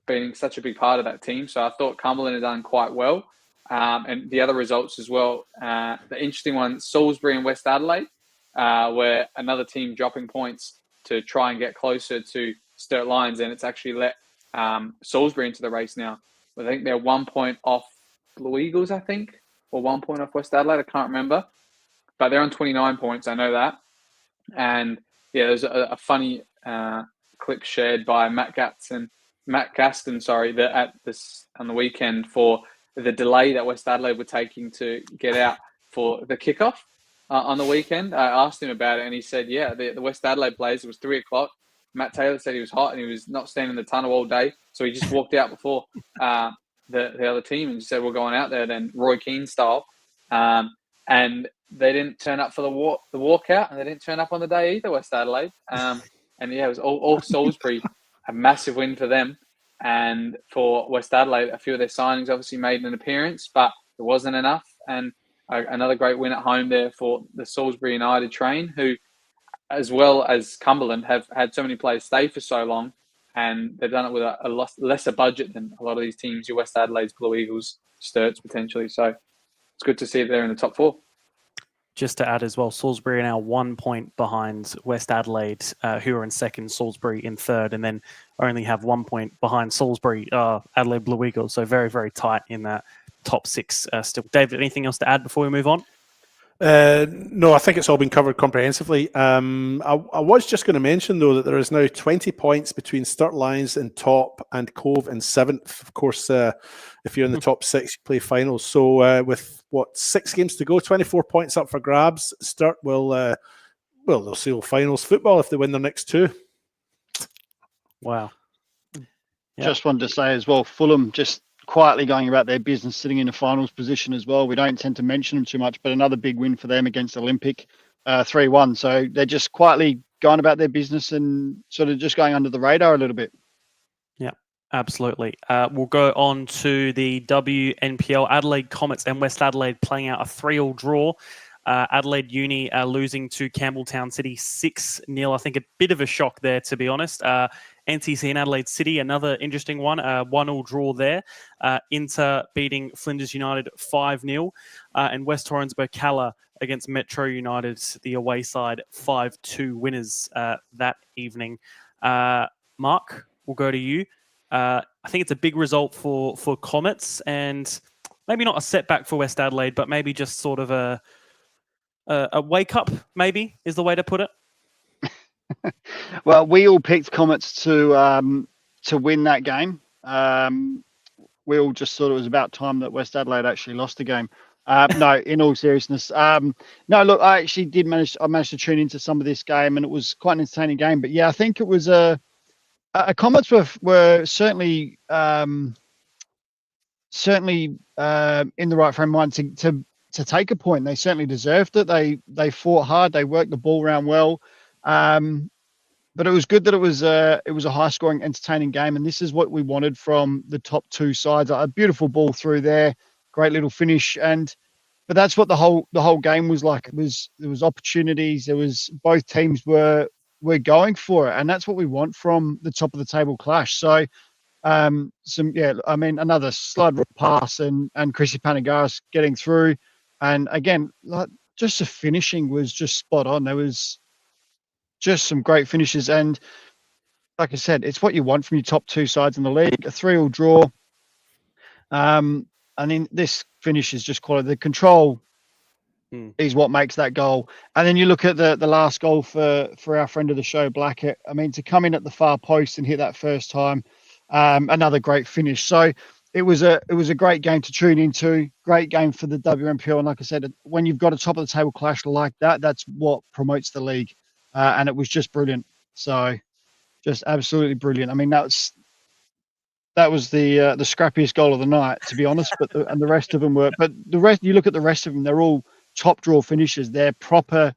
been such a big part of that team. So I thought Cumberland had done quite well, and the other results as well. The interesting one, Salisbury and West Adelaide, where another team dropping points to try and get closer to Sturt Lions, and it's actually let Salisbury into the race now. I think they're 1 point off Blue Eagles, I think, or 1 point off West Adelaide. I can't remember, but they're on 29 points. I know that. And yeah, there's a funny clip shared by Matt Gaston, that on the weekend for the delay that West Adelaide were taking to get out for the kickoff on the weekend. I asked him about it, and he said, yeah, the West Adelaide players, it was 3 o'clock. Matt Taylor said he was hot and he was not standing in the tunnel all day, so he just walked out before the other team and said, we're going out there then, Roy Keane style. And they didn't turn up for the walkout, and they didn't turn up on the day either, West Adelaide. And yeah, it was all Salisbury, a massive win for them. And for West Adelaide, a few of their signings obviously made an appearance, but it wasn't enough. And another great win at home there for the Salisbury United train, who, as well as Cumberland, have had so many players stay for so long, and they've done it with a lesser budget than a lot of these teams, your West Adelaide's, Blue Eagles, Sturts potentially. So it's good to see they're in the top 4. Just to add as well, Salisbury are now 1 point behind West Adelaide, who are in second, Salisbury in third, and then only have 1 point behind Salisbury, Adelaide Blue Eagles. So very, very tight in that top 6 still. David, anything else to add before we move on? No, I think it's all been covered comprehensively. I was just going to mention, though, that there is now 20 points between Sturt Lions in top and Cove in 7th. Of course, if you're in the top 6, you play finals. So with, 6 games to go, 24 points up for grabs, Sturt will, they'll seal finals football if they win their next 2. Wow. Yep. Just wanted to say as well, Fulham just quietly going about their business, sitting in a finals position as well. We don't tend to mention them too much, but another big win for them against Olympic, 3-1. So they're just quietly going about their business and sort of just going under the radar a little bit. Yeah, absolutely. We'll go on to the WNPL. Adelaide Comets and West Adelaide playing out a 3-3 draw. Adelaide Uni losing to Campbelltown City 6-0. I think a bit of a shock there, to be honest. NTC and Adelaide City, another interesting one, 1-1 draw there. Inter beating Flinders United 5-0. And West Torrens Birkalla against Metro United, the away side, 5-2 winners that evening. Mark, we'll go to you. I think it's a big result for Comets, and maybe not a setback for West Adelaide, but maybe just sort of a wake up, maybe, is the way to put it. Well, we all picked Comets to win that game. We all just thought it was about time that West Adelaide actually lost the game. No, in all seriousness. No, look, I actually I managed to tune into some of this game, and it was quite an entertaining game. But yeah, I think it was Comets were certainly in the right frame of mind to take a point. They certainly deserved it. They fought hard. They worked the ball around well. But it was good that it was a high-scoring, entertaining game, and this is what we wanted from the top 2 sides. A beautiful ball through there, great little finish, but that's what the whole game was like. There was opportunities. There was, both teams were going for it, and that's what we want from the top of the table clash. So, another slide pass and Chrissy Panagaris getting through, and again, just the finishing was just spot on. There was just some great finishes, and like I said, it's what you want from your top 2 sides in the league. A 3-3 draw, and then this finish is just quality. The control is what makes that goal. And then you look at the last goal for our friend of the show, Blackett. I mean, to come in at the far post and hit that first time, another great finish. So it was a great game to tune into. Great game for the WNPL, and like I said, when you've got a top of the table clash like that, that's what promotes the league. And it was just brilliant. So just absolutely brilliant. I mean, that was the scrappiest goal of the night, to be honest, and the rest of them were, but the rest, you look at the rest of them, they're all top draw finishes. They're proper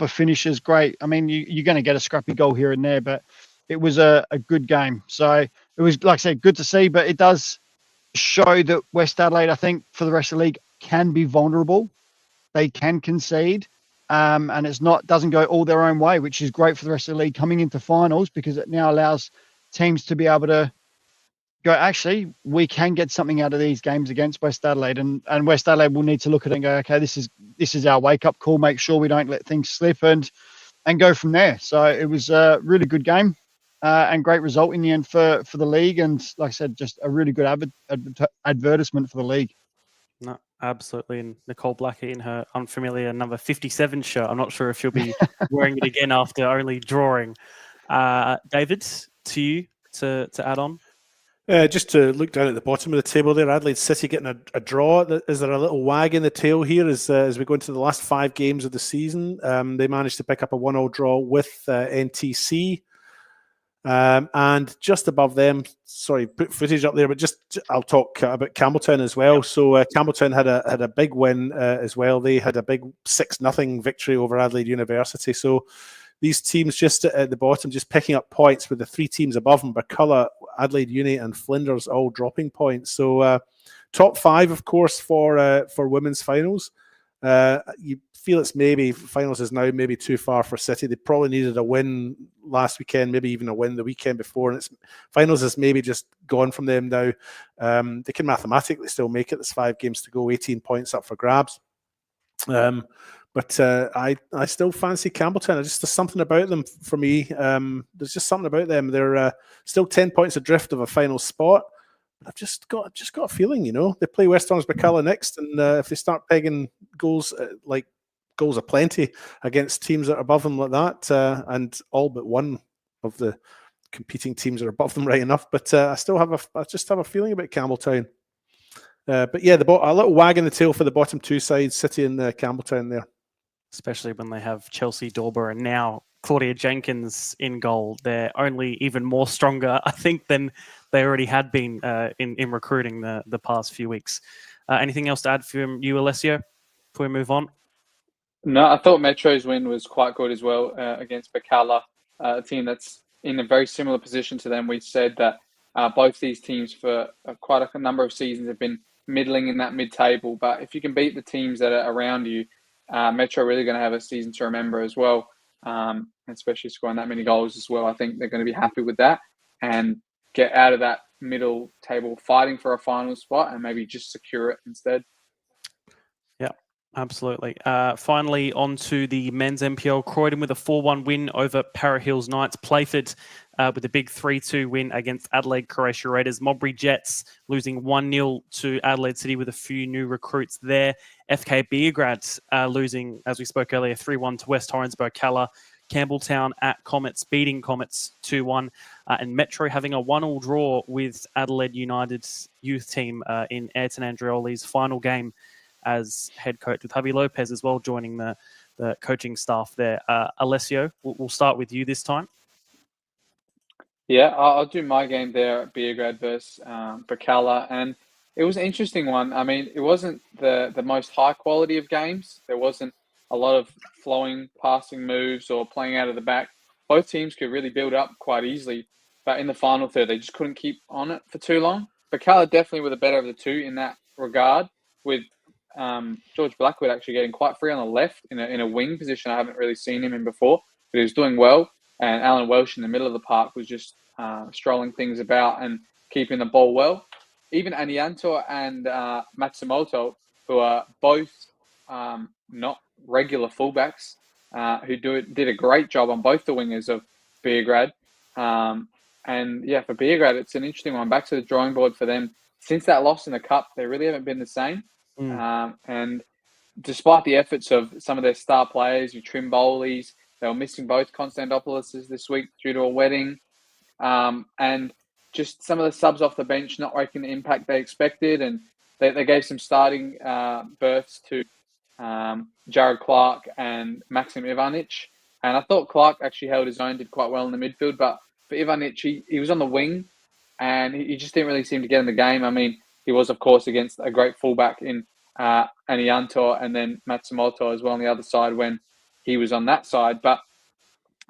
finishes. Great. I mean, you're going to get a scrappy goal here and there, but it was a good game. So it was, like I said, good to see, but it does show that West Adelaide, I think, for the rest of the league, can be vulnerable. They can concede, and it's doesn't go all their own way, which is great for the rest of the league coming into finals, because it now allows teams to be able to go, actually, we can get something out of these games against West Adelaide, and West Adelaide will need to look at it and go, okay, this is our wake up call. Make sure we don't let things slip and go from there. So it was a really good game. And great result in the end for the league. And like I said, just a really good advertisement for the league. No, absolutely. And Nicole Blacker in her unfamiliar number 57 shirt. I'm not sure if she'll be wearing it again after only drawing. David, to you to add on? Just to look down at the bottom of the table there, Adelaide City getting a draw. Is there a little wag in the tail here as we go into the last 5 games of the season? They managed to pick up a 1-0 draw with NTC. And just above them, sorry, put footage up there, but I'll talk about Campbelltown as well. So Campbelltown had a big win as well. They had a big 6-0 victory over Adelaide University. So these teams just at the bottom, just picking up points with the 3 teams above them, Birkalla, Adelaide Uni and Flinders all dropping points. So top 5, of course, for women's finals. You feel it's maybe finals is now maybe too far for City. They probably needed a win last weekend, maybe even a win the weekend before, and finals is maybe just gone from them now. They can mathematically still make it. There's 5 games to go, 18 points up for grabs. But I still fancy Campbelltown. There's something about them for me. There's just something about them. They're still 10 points adrift of a final spot. But I've just got a feeling, they play West Orange Birkalla next, and if they start pegging goals goals aplenty against teams that are above them like that, and all but one of the competing teams are above them right enough. But I just have a feeling about Campbelltown. But yeah, a little wag in the tail for the bottom 2 sides, City and Campbelltown there. Especially when they have Chelsea Dorber and now Claudia Jenkins in goal. They're only even more stronger, I think, than they already had been in recruiting the past few weeks. Anything else to add from you, Alessio, before we move on? No, I thought Metro's win was quite good as well against Birkalla, a team that's in a very similar position to them. We said that both these teams for quite a number of seasons have been middling in that mid-table. But if you can beat the teams that are around you, Metro are really going to have a season to remember as well, especially scoring that many goals as well. I think they're going to be happy with that and get out of that middle table fighting for a final spot and maybe just secure it instead. Yeah, absolutely. Finally, on to the men's NPL. Croydon with a 4-1 win over Para Hills Knights. Playford with a big 3-2 win against Adelaide Croatia Raiders. Modbury Jets losing 1-0 to Adelaide City with a few new recruits there. FK Beograd losing, as we spoke earlier, 3-1 to West Torrens Birkalla. Campbelltown at Comets, beating Comets 2-1. And Metro having a 1-1 draw with Adelaide United's youth team in Ayrton Andreoli's final game as head coach, with Javi Lopez as well joining the coaching staff there. Alessio, we'll start with you this time. Yeah, I'll do my game there at Beograd versus Birkalla, and it was an interesting one. I mean, it wasn't the most high quality of games. There wasn't a lot of flowing passing moves or playing out of the back. Both teams could really build up quite easily, but in the final third, they just couldn't keep on it for too long. Birkalla definitely were the better of the two in that regard, with George Blackwood actually getting quite free on the left in a wing position. I haven't really seen him in before, but he was doing well. And Alan Welsh in the middle of the park was just strolling things about and keeping the ball well. Even Anianto and Matsumoto, who are both not regular fullbacks, who did a great job on both the wingers of Beograd. And yeah, for Beograd, it's an interesting one. Back to the drawing board for them. Since that loss in the Cup, they really haven't been the same. And despite the efforts of some of their star players, you Trim Bowleys, they were missing both Konstantopouloses this week due to a wedding. And just some of the subs off the bench not making the impact they expected. And they gave some starting berths to Jared Clark and Maxim Ivanic. And I thought Clark actually held his own, did quite well in the midfield. But for Ivanic, he was on the wing and he just didn't really seem to get in the game. I mean, he was, of course, against a great fullback in Anianto and then Matsumoto as well on the other side when he was on that side. But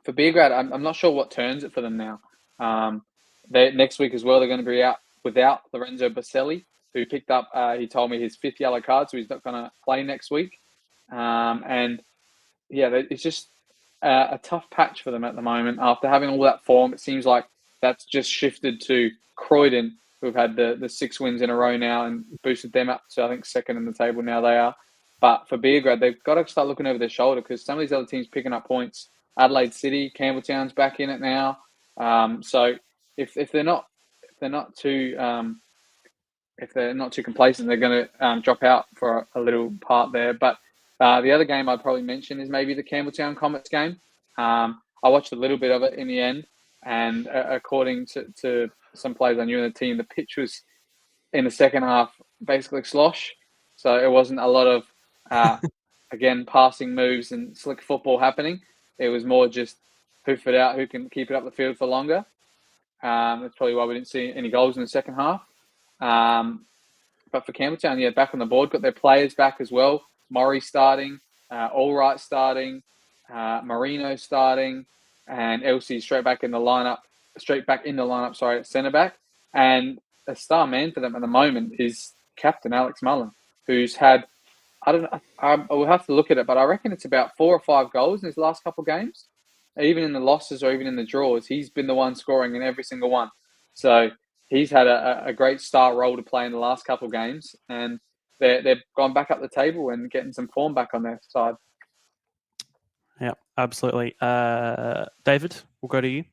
for Beograd, I'm not sure what turns it for them now. Next week as well, they're going to be out without Lorenzo Baselli. who picked up, he told me, his 5th yellow card, so he's not going to play next week. And yeah, it's just a tough patch for them at the moment. After having all that form, it seems like that's just shifted to Croydon, who've had the 6 wins in a row now and boosted them up to, I think, 2nd in the table now they are. But for Beergrad, they've got to start looking over their shoulder because some of these other teams picking up points. Adelaide City, Campbelltown's back in it now. So if they're not too complacent, they're going to drop out for a little part there. But the other game I'd probably mention is maybe the Campbelltown Comets game. I watched a little bit of it in the end, and according to some players I knew in the team, the pitch was in the second half basically slosh. So it wasn't a lot of again passing moves and slick football happening. It was more just hoof it out, who can keep it up the field for longer. That's probably why we didn't see any goals in the second half. But for Campbelltown, yeah, back on the board, got their players back as well. Murray starting, Allwright starting, Marino starting, and Elsie straight back in the lineup. Sorry, at centre back. And a star man for them at the moment is captain Alex Mullen, who's had, I don't know, I will have to look at it, but I reckon it's about 4 or 5 goals in his last couple of games. Even in the losses or even in the draws, he's been the one scoring in every single one. So he's had a great star role to play in the last couple of games, and they've gone back up the table and getting some form back on their side. Yeah, absolutely. David, we'll go to you.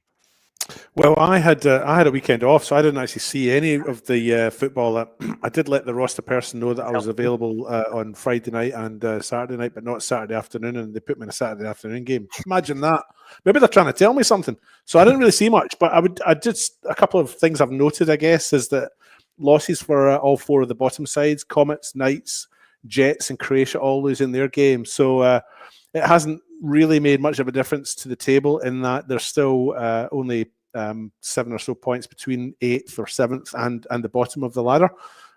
Well, I had a weekend off, so I didn't actually see any of the football. I did let the roster person know that I was available on Friday night and Saturday night, but not Saturday afternoon, and they put me in a Saturday afternoon game. Imagine that. Maybe they're trying to tell me something. So I didn't really see much, but I just a couple of things I've noted, I guess, is that losses for all 4 of the bottom sides: Comets, Knights, Jets, and Croatia, all losing their games. So it hasn't really made much of a difference to the table in that there's still only 7 or so points between 8th or 7th and the bottom of the ladder.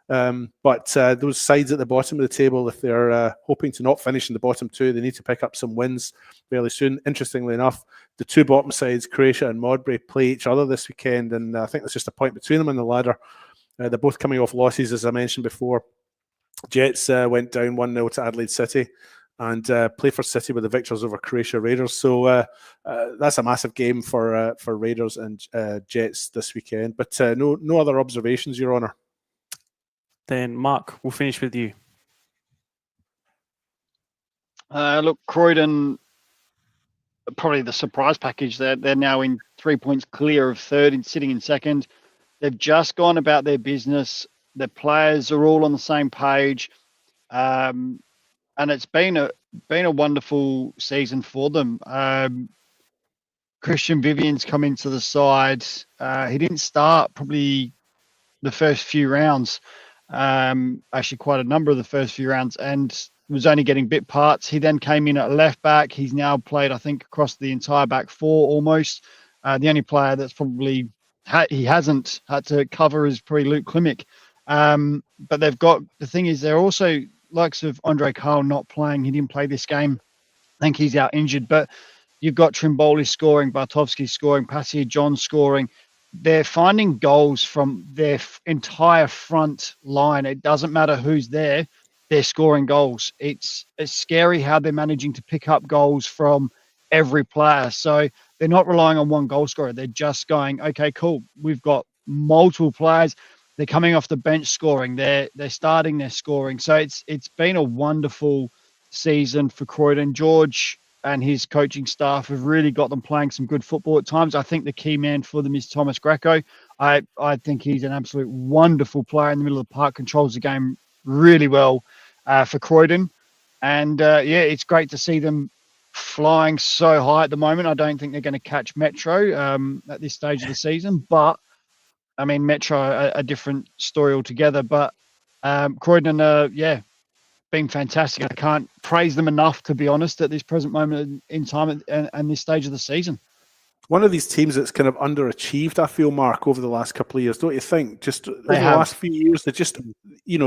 But those sides at the bottom of the table, if they're hoping to not finish in the bottom 2, they need to pick up some wins fairly soon. Interestingly enough, the 2 bottom sides, Croatia and Modbury, play each other this weekend, and I think there's just a point between them in the ladder. They're both coming off losses, as I mentioned before. Jets went down 1-0 to Adelaide City and play for City with the victors over Croatia Raiders. So that's a massive game for Raiders and Jets this weekend. But no other observations, Your Honour. Then, Mark, we'll finish with you. Look, Croydon, probably the surprise package. They're now in 3 points clear of third and sitting in second. They've just gone about their business. The players are all on the same page. And it's been a wonderful season for them. Christian Vivian's come into the side. He didn't start probably the first few rounds, actually quite a number of the first few rounds, and was only getting bit parts. He then came in at left back. He's now played, I think, across the entire back 4 almost. The only player that's probably he hasn't had to cover is probably Luke Klimek. But they've got, the thing is, they're also likes of Andre Carl not playing. He didn't play this game. I think he's out injured. But you've got Trimboli scoring, Bartovsky scoring, Passier John scoring. They're finding goals from their entire front line. It doesn't matter who's there. They're scoring goals. It's scary how they're managing to pick up goals from every player. So they're not relying on one goal scorer. They're just going, okay, cool. We've got multiple players. They're coming off the bench scoring. They're starting, they're scoring. So it's been a wonderful season for Croydon. George and his coaching staff have really got them playing some good football at times. I think the key man for them is Thomas Greco. I think he's an absolute wonderful player in the middle of the park, controls the game really well for Croydon. And it's great to see them flying so high at the moment. I don't think they're going to catch Metro at this stage of the season, but I mean, Metro, a different story altogether. But Croydon, been fantastic. I can't praise them enough, to be honest, at this present moment in time and this stage of the season. One of these teams that's kind of underachieved, I feel, Mark, over the last couple of years, don't you think? Just over the last few years, they just, you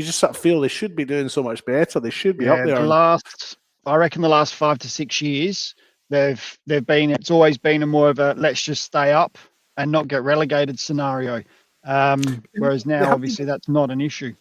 just sort of feel they should be doing so much better. They should be up there. I reckon the last 5 to 6 years, it's always been a more of a let's just stay up and not get relegated scenario. Whereas now, obviously, that's not an issue.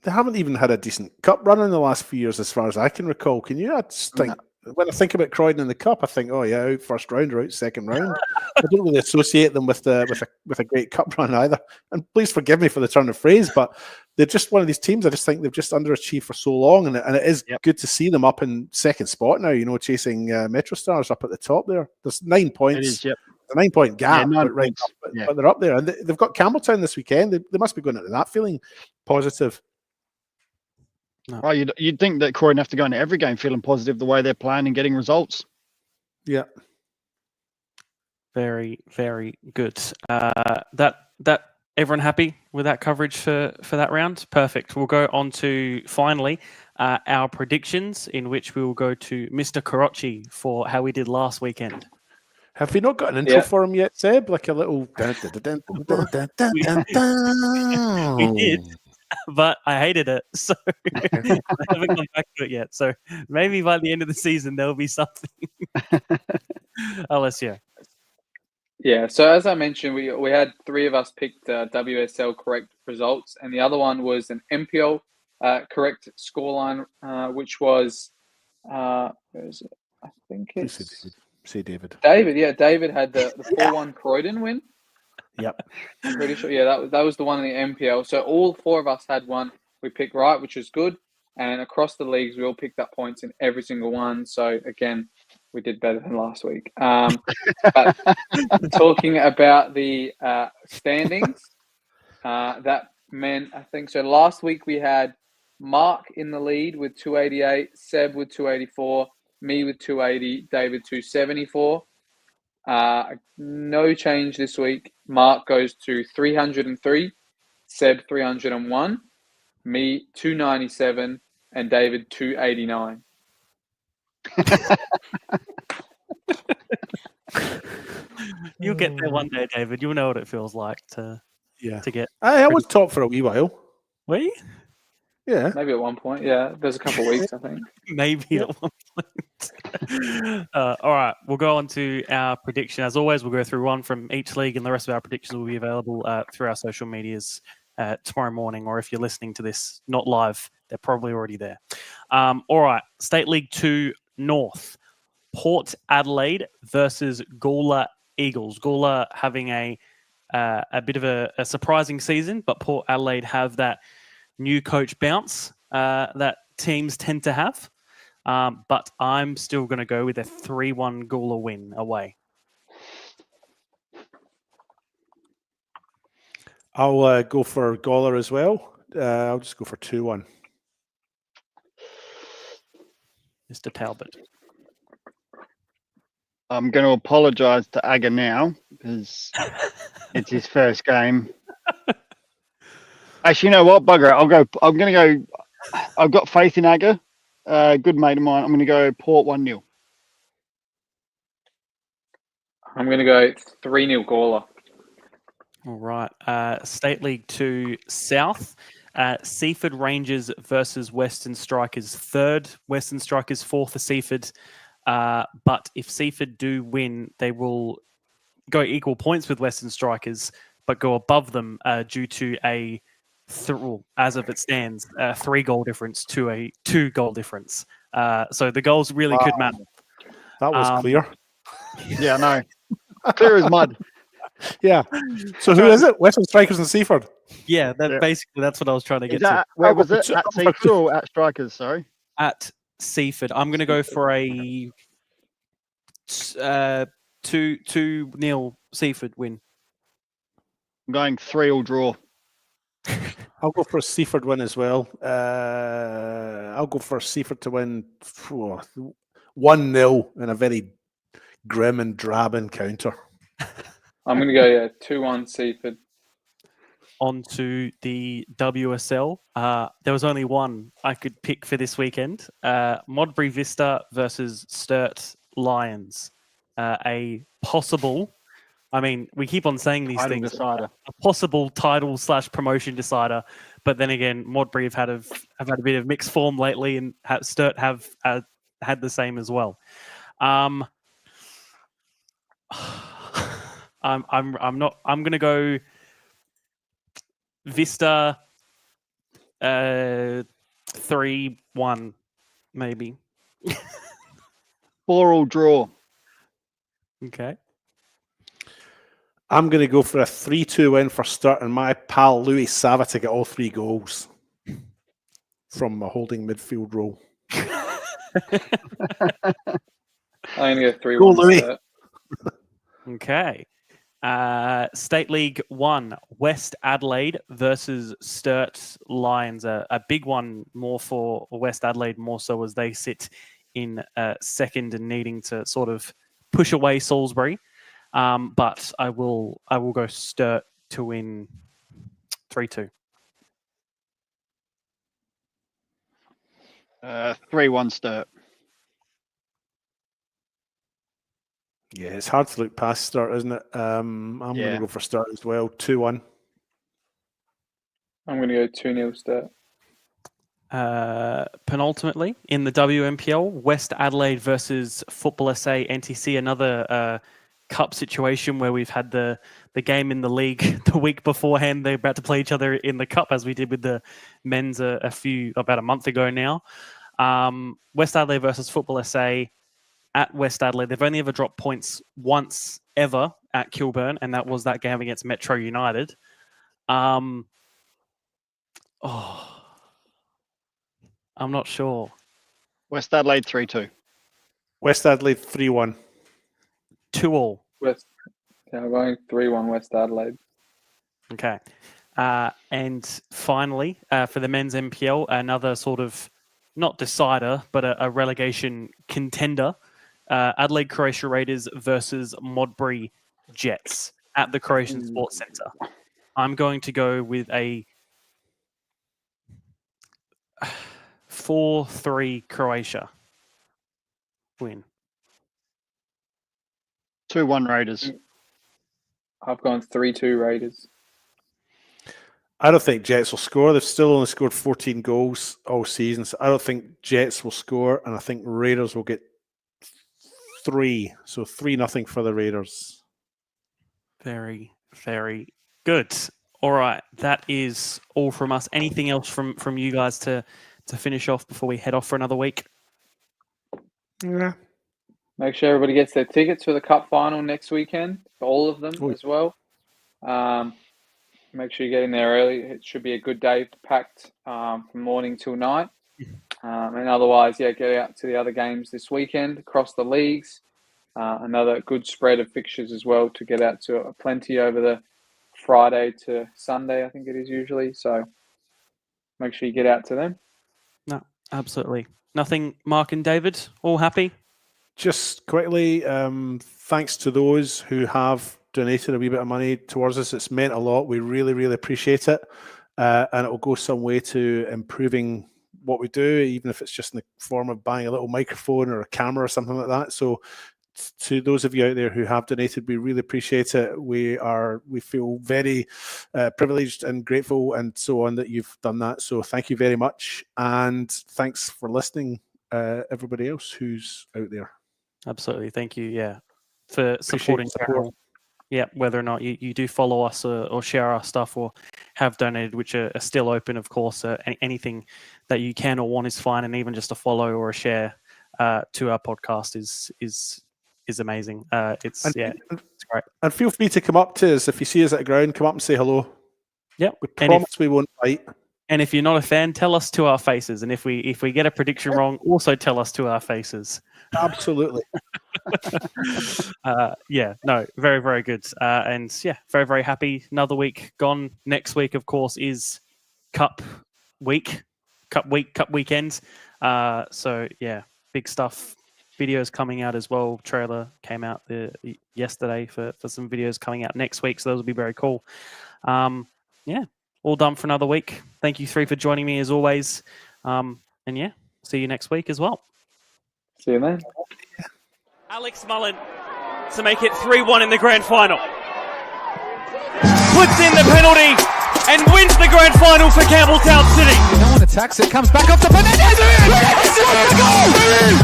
They haven't even had a decent cup run in the last few years, as far as I can recall. Can you? I just think when I think about Croydon in the cup, I think, oh yeah, out first round or out second round. I don't really associate them with a great cup run either. And please forgive me for the turn of phrase, but they're just one of these teams. I just think they've just underachieved for so long, and it is good to see them up in second spot now. You know, chasing Metro Stars up at the top there. There's 9 points. It is, yep. A 9 point gap, Yeah, 9 but, points. But they're up there, and they've got Campbelltown this weekend. They must be going into that feeling positive. No. Well, you'd think that Croydon have to go into every game feeling positive the way they're playing and getting results. Yeah. Very, very good. That everyone happy with that coverage for that round? Perfect. We'll go on to finally our predictions, in which we will go to Mr. Karachi for how we did last weekend. Have we not got an intro for him yet, Seb? Like a little. We did. But I hated it, so I haven't gone back to it yet. So maybe by the end of the season there'll be something. Alessio. Yeah. So as I mentioned, we had 3 of us picked WSL correct results, and the other one was an MPL correct scoreline, which was where is it? I think it's say David. David, yeah, David had the 4-1 Croydon win. Yep. I'm pretty sure. Yeah, that was the one in the MPL. So all 4 of us had one we picked right, which was good. And across the leagues, we all picked up points in every single one. So again, we did better than last week. But talking about the standings, that meant, I think so. Last week we had Mark in the lead with 288, Seb with 284, me with 280, David 274. No change this week. Mark goes to 303, Seb 301, me 297, and David 289. You'll get there one day, David. You'll know what it feels like to get. I was top for a wee while. Were you? Yeah. Maybe at one point. Yeah. There's a couple of weeks, I think. Maybe at one point. All right. We'll go on to our prediction. As always, we'll go through one from each league, and the rest of our predictions will be available through our social medias tomorrow morning, or if you're listening to this not live, they're probably already there. All right. State League 2 North. Port Adelaide versus Gawler Eagles. Gawler having a bit of a surprising season, but Port Adelaide have that new coach bounce that teams tend to have. But I'm still going to go with a 3-1 Gawler win away. I'll go for Gawler as well. I'll just go for 2-1. Mr. Talbot. I'm going to apologise to Aga now because it's his first game. Actually, you know what? Bugger it. I'm going to go. I've got faith in Aga. Good mate of mine. I'm going to go Port 1-0. I'm going to go 3-0 Gawler. All right. State League 2 South. Seaford Rangers versus Western Strikers. Third. Western Strikers fourth for Seaford. But if Seaford do win, they will go equal points with Western Strikers, but go above them due to as of it stands, a 3-goal difference to a 2-goal difference. So the goals really could matter. That was clear. Yeah, no. Clear as mud. Yeah. So who is it? Western Strikers and Seaford? Yeah, basically that's what I was trying to get to. Where was it? At Seaford or at Strikers? Sorry. At Seaford. I'm going to go for a 2-0 Seaford win. I'm going 3-3 draw. I'll go for a Seaford win as well. I'll go for Seaford to win 1-0 in a very grim and drab encounter. I'm going to go 2-1 Seaford. On to the WSL. There was only one I could pick for this weekend. Modbury Vista versus Sturt Lions. A possible, we keep on saying these things. Decider. A possible title / promotion decider. But then again, Modbury have had a bit of mixed form lately, and Sturt have had the same as well. I'm going to go Vista 3-1, maybe. 4-4 draw. Okay. I'm going to go for a 3-2 win for Sturt and my pal Louis Sava to get all 3 goals from a holding midfield role. I'm going to go 3-1. Go, Louis. Sturt. Okay. State League 1, West Adelaide versus Sturt Lions. A big one more for West Adelaide, more so as they sit in second and needing to sort of push away Salisbury. But I will go Sturt to win 3-2. 3-1 Sturt. Yeah, it's hard to look past Sturt, isn't it? I'm going to go for Sturt as well, 2-1. I'm going to go 2-0 Sturt. Penultimately, in the WMPL, West Adelaide versus Football SA NTC, another cup situation where we've had the game in the league the week beforehand. They're about to play each other in the cup, as we did with the men's about a month ago now. West Adelaide versus Football SA at West Adelaide. They've only ever dropped points once ever at Kilburn, and that was that game against Metro United. I'm not sure. West Adelaide 3-2. West Adelaide 3-1. 2-2. I'm going 3-1 West Adelaide. Okay. And finally, for the men's MPL, another sort of not decider, but a relegation contender. Adelaide Croatia Raiders versus Modbury Jets at the Croatian Sports Centre. I'm going to go with a 4-3 Croatia win. 2-1 Raiders. I've gone 3-2 Raiders. I don't think Jets will score. They've still only scored 14 goals all season, so I don't think Jets will score, and I think Raiders will get 3. So 3-0 for the Raiders. Very, very good. All right, that is all from us. Anything else from you guys to finish off before we head off for another week? Yeah. Make sure everybody gets their tickets for the Cup final next weekend, for all of them as well. Make sure you get in there early. It should be a good day, packed from morning till night. And otherwise, get out to the other games this weekend across the leagues. Another good spread of fixtures as well to get out to plenty over the Friday to Sunday, I think it is usually. So make sure you get out to them. No, absolutely. Nothing, Mark and David, all happy? Just quickly, thanks to those who have donated a wee bit of money towards us. It's meant a lot. We really, really appreciate it. And it will go some way to improving what we do, even if it's just in the form of buying a little microphone or a camera or something like that. So to those of you out there who have donated, we really appreciate it. We feel very privileged and grateful and so on that you've done that. So thank you very much. And thanks for listening, everybody else who's out there. Absolutely. Thank you. Yeah. For supporting Carol. Yeah, whether or not you do follow us or share our stuff or have donated, which are still open, of course. Anything that you can or want is fine, and even just a follow or a share to our podcast is amazing. It's great. And feel free to come up to us if you see us at the ground. Come up and say hello. Yep. We promise we won't bite. And if you're not a fan, tell us to our faces. And if we get a prediction wrong, also tell us to our faces. Absolutely. Very, very good. And very, very happy. Another week gone. Next week, of course, is Cup weekend. Big stuff. Videos coming out as well. Trailer came out yesterday for some videos coming out next week. So those will be very cool. All done for another week. Thank you 3 for joining me as always. See you next week as well. See you, man. Alex Mullen to make it 3-1 in the grand final. Puts in the penalty and wins the grand final for Campbelltown City. No one attacks it. Comes back up to Fernandez. It's the goal.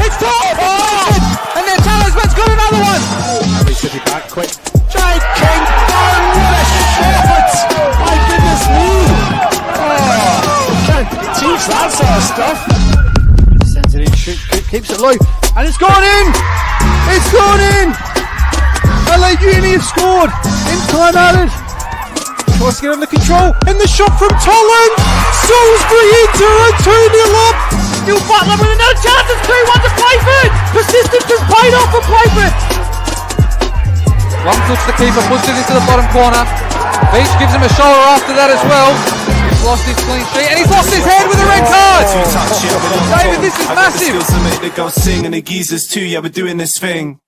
It's tied. And then Talisman's got another one. City back quick. Jake King. Oh, what a shot. My goodness me. through, and it's gone in! It's gone in! Adelaide Uni have scored in time added. Tries to get under control, and the shot from Tolland! Salisbury into a 2-0 up! Still Butler with another chance, it's 2-1 to Playford! Persistence has paid off for Playford! One touch the keeper, puts it into the bottom corner. Beach gives him a shoulder after that as well. He's lost his clean sheet and he's lost his head with a red card. David, this is massive. Skills to make the girls sing and the geezers too. Yeah, we're doing this thing.